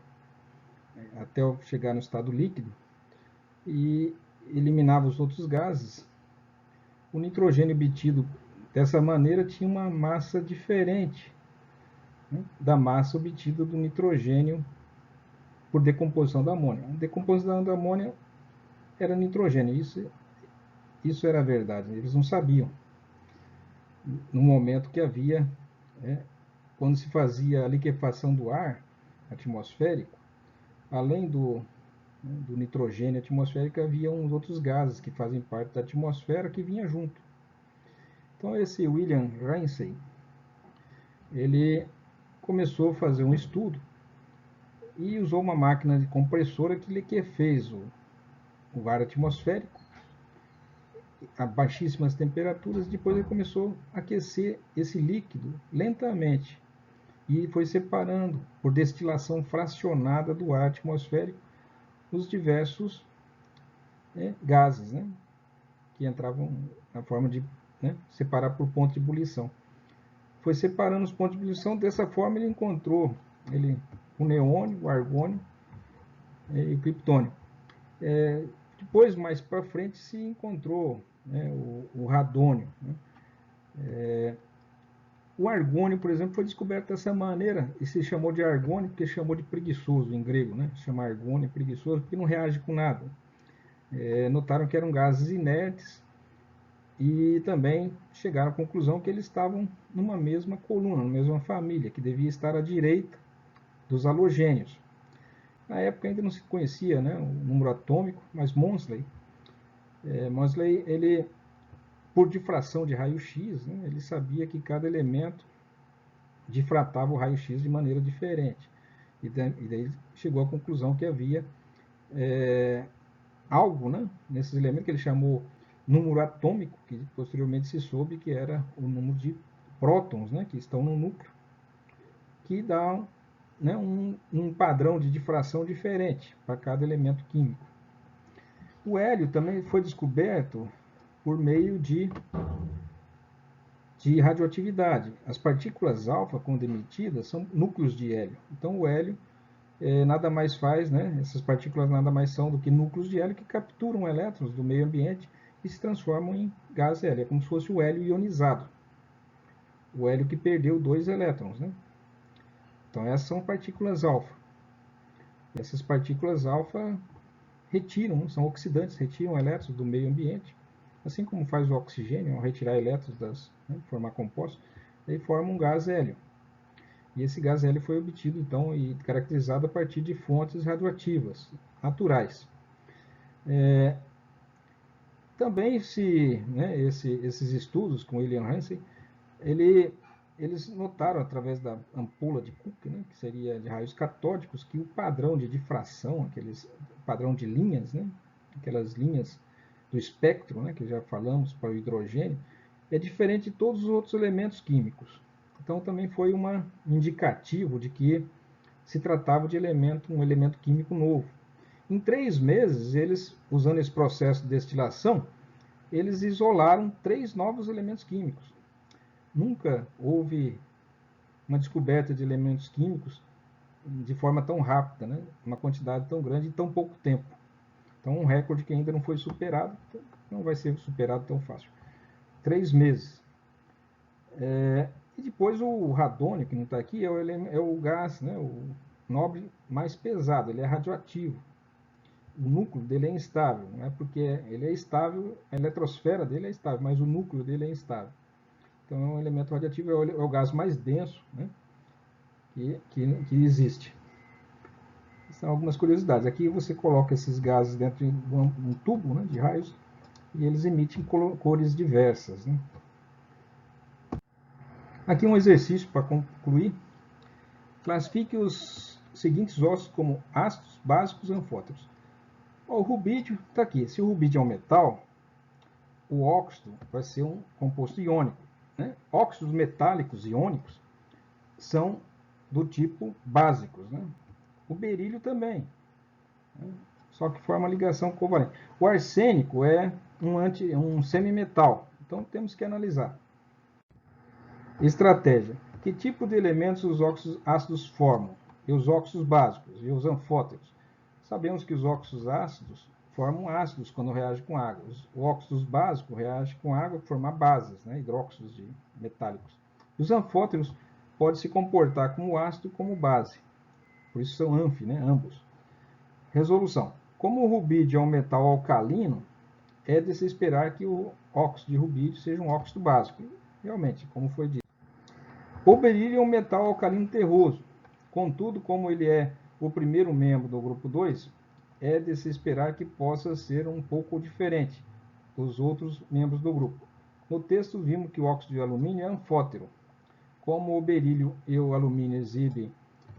até chegar no estado líquido e eliminava os outros gases, o nitrogênio obtido dessa maneira tinha uma massa diferente, né, da massa obtida do nitrogênio por decomposição da amônia. A decomposição da amônia era nitrogênio, isso era verdade, eles não sabiam. No momento que havia, quando se fazia a liquefação do ar atmosférico, além do nitrogênio atmosférico, havia uns outros gases que fazem parte da atmosfera que vinha junto. Então esse William Ransey, ele começou a fazer um estudo e usou uma máquina de compressora que liquefez o ar atmosférico a baixíssimas temperaturas. Depois ele começou a aquecer esse líquido lentamente e foi separando por destilação fracionada do ar atmosférico os diversos gases, né, que entravam na forma de separar por ponto de ebulição. Foi separando os pontos de ebulição, dessa forma ele encontrou o neônio, o argônio e o criptônio. Depois, mais para frente, se encontrou o radônio. O argônio, por exemplo, foi descoberto dessa maneira e se chamou de argônio porque chamou de preguiçoso em grego, né? Chama argônio preguiçoso porque não reage com nada. Notaram que eram gases inertes e também chegaram à conclusão que eles estavam numa mesma coluna, numa mesma família, que devia estar à direita dos halogênios. Na época ainda não se conhecia, né, o número atômico, mas Moseley, ele, por difração de raio-x, né, ele sabia que cada elemento difratava o raio-x de maneira diferente. E daí chegou à conclusão que havia algo, né, nesses elementos que ele chamou número atômico, que posteriormente se soube que era o número de prótons, né, que estão no núcleo, que dá um padrão de difração diferente para cada elemento químico. O hélio também foi descoberto por meio de radioatividade. As partículas alfa, quando emitidas, são núcleos de hélio. Então o hélio nada mais faz, essas partículas nada mais são do que núcleos de hélio que capturam elétrons do meio ambiente e se transformam em gás hélio. É como se fosse o hélio ionizado. O hélio que perdeu 2 elétrons. Né? Então essas são partículas alfa. Essas partículas alfa retiram, são oxidantes, retiram elétrons do meio ambiente, assim como faz o oxigênio, ao retirar elétrons formar compostos, aí forma um gás hélio. E esse gás hélio foi obtido, então, e caracterizado a partir de fontes radioativas, naturais. Também esses estudos com William Hansen, eles notaram através da ampola de Cook, que seria de raios catódicos, que o padrão de difração, padrão de linhas, aquelas linhas do espectro, que já falamos para o hidrogênio, é diferente de todos os outros elementos químicos. Então também foi um indicativo de que se tratava de um elemento químico novo. Em 3 meses, eles, usando esse processo de destilação, eles isolaram 3 novos elementos químicos. Nunca houve uma descoberta de elementos químicos de forma tão rápida, uma quantidade tão grande em tão pouco tempo. Então, um recorde que ainda não foi superado, não vai ser superado tão fácil. 3 meses. E depois o radônio, que não está aqui, é o gás, o nobre mais pesado, ele é radioativo. O núcleo dele é instável, não é porque ele é estável, a eletrosfera dele é estável, mas o núcleo dele é instável. Então, é um elemento radioativo, é o gás mais denso que existe. São algumas curiosidades. Aqui você coloca esses gases dentro de um tubo de raios e eles emitem cores diversas. Aqui um exercício para concluir. Classifique os seguintes óxidos como ácidos, básicos e anfóteros. O rubídio está aqui. Se o rubídio é um metal, o óxido vai ser um composto iônico. Óxidos metálicos iônicos são do tipo básicos. O berílio também, só que forma ligação covalente. O arsênico é um semimetal, então temos que analisar. Estratégia. Que tipo de elementos os óxidos ácidos formam? E os óxidos básicos e os anfóteros. Sabemos que os óxidos ácidos formam ácidos quando reagem com água. Os óxidos básicos reagem com água para formar bases, hidróxidos metálicos. Os anfóteros podem se comportar como ácido e como base. Por isso são ambos. Resolução. Como o rubídio é um metal alcalino, é de se esperar que o óxido de rubídio seja um óxido básico. Realmente, como foi dito. O berílio é um metal alcalino terroso. Contudo, como ele é o primeiro membro do grupo 2, é de se esperar que possa ser um pouco diferente dos outros membros do grupo. No texto, vimos que o óxido de alumínio é anfótero. Como o berílio e o alumínio exibem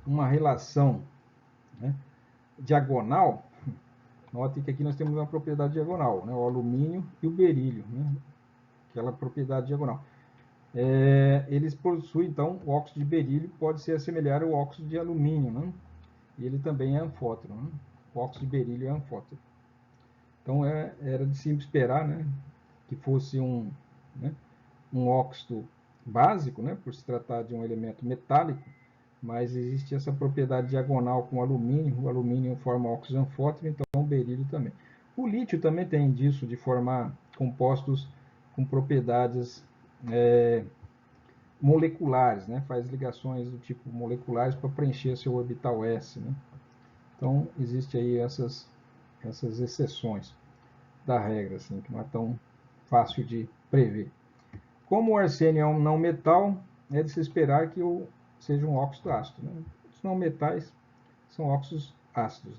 uma relação diagonal, note que aqui nós temos uma propriedade diagonal, o alumínio e o berílio, aquela propriedade diagonal. Eles possuem, então, o óxido de berílio pode se assemelhar ao óxido de alumínio, e ele também é anfótero. O óxido de berílio é anfótero. Então, era de se esperar que fosse um óxido básico, por se tratar de um elemento metálico, mas existe essa propriedade diagonal com o alumínio forma óxido anfótero, então o berílio também. O lítio também tem disso, de formar compostos com propriedades moleculares, faz ligações do tipo moleculares para preencher seu orbital S. Então, existe aí essas exceções da regra, assim, que não é tão fácil de prever. Como o arsênio é um não metal, é de se esperar que seja um óxido ácido. Os não metais são óxidos ácidos.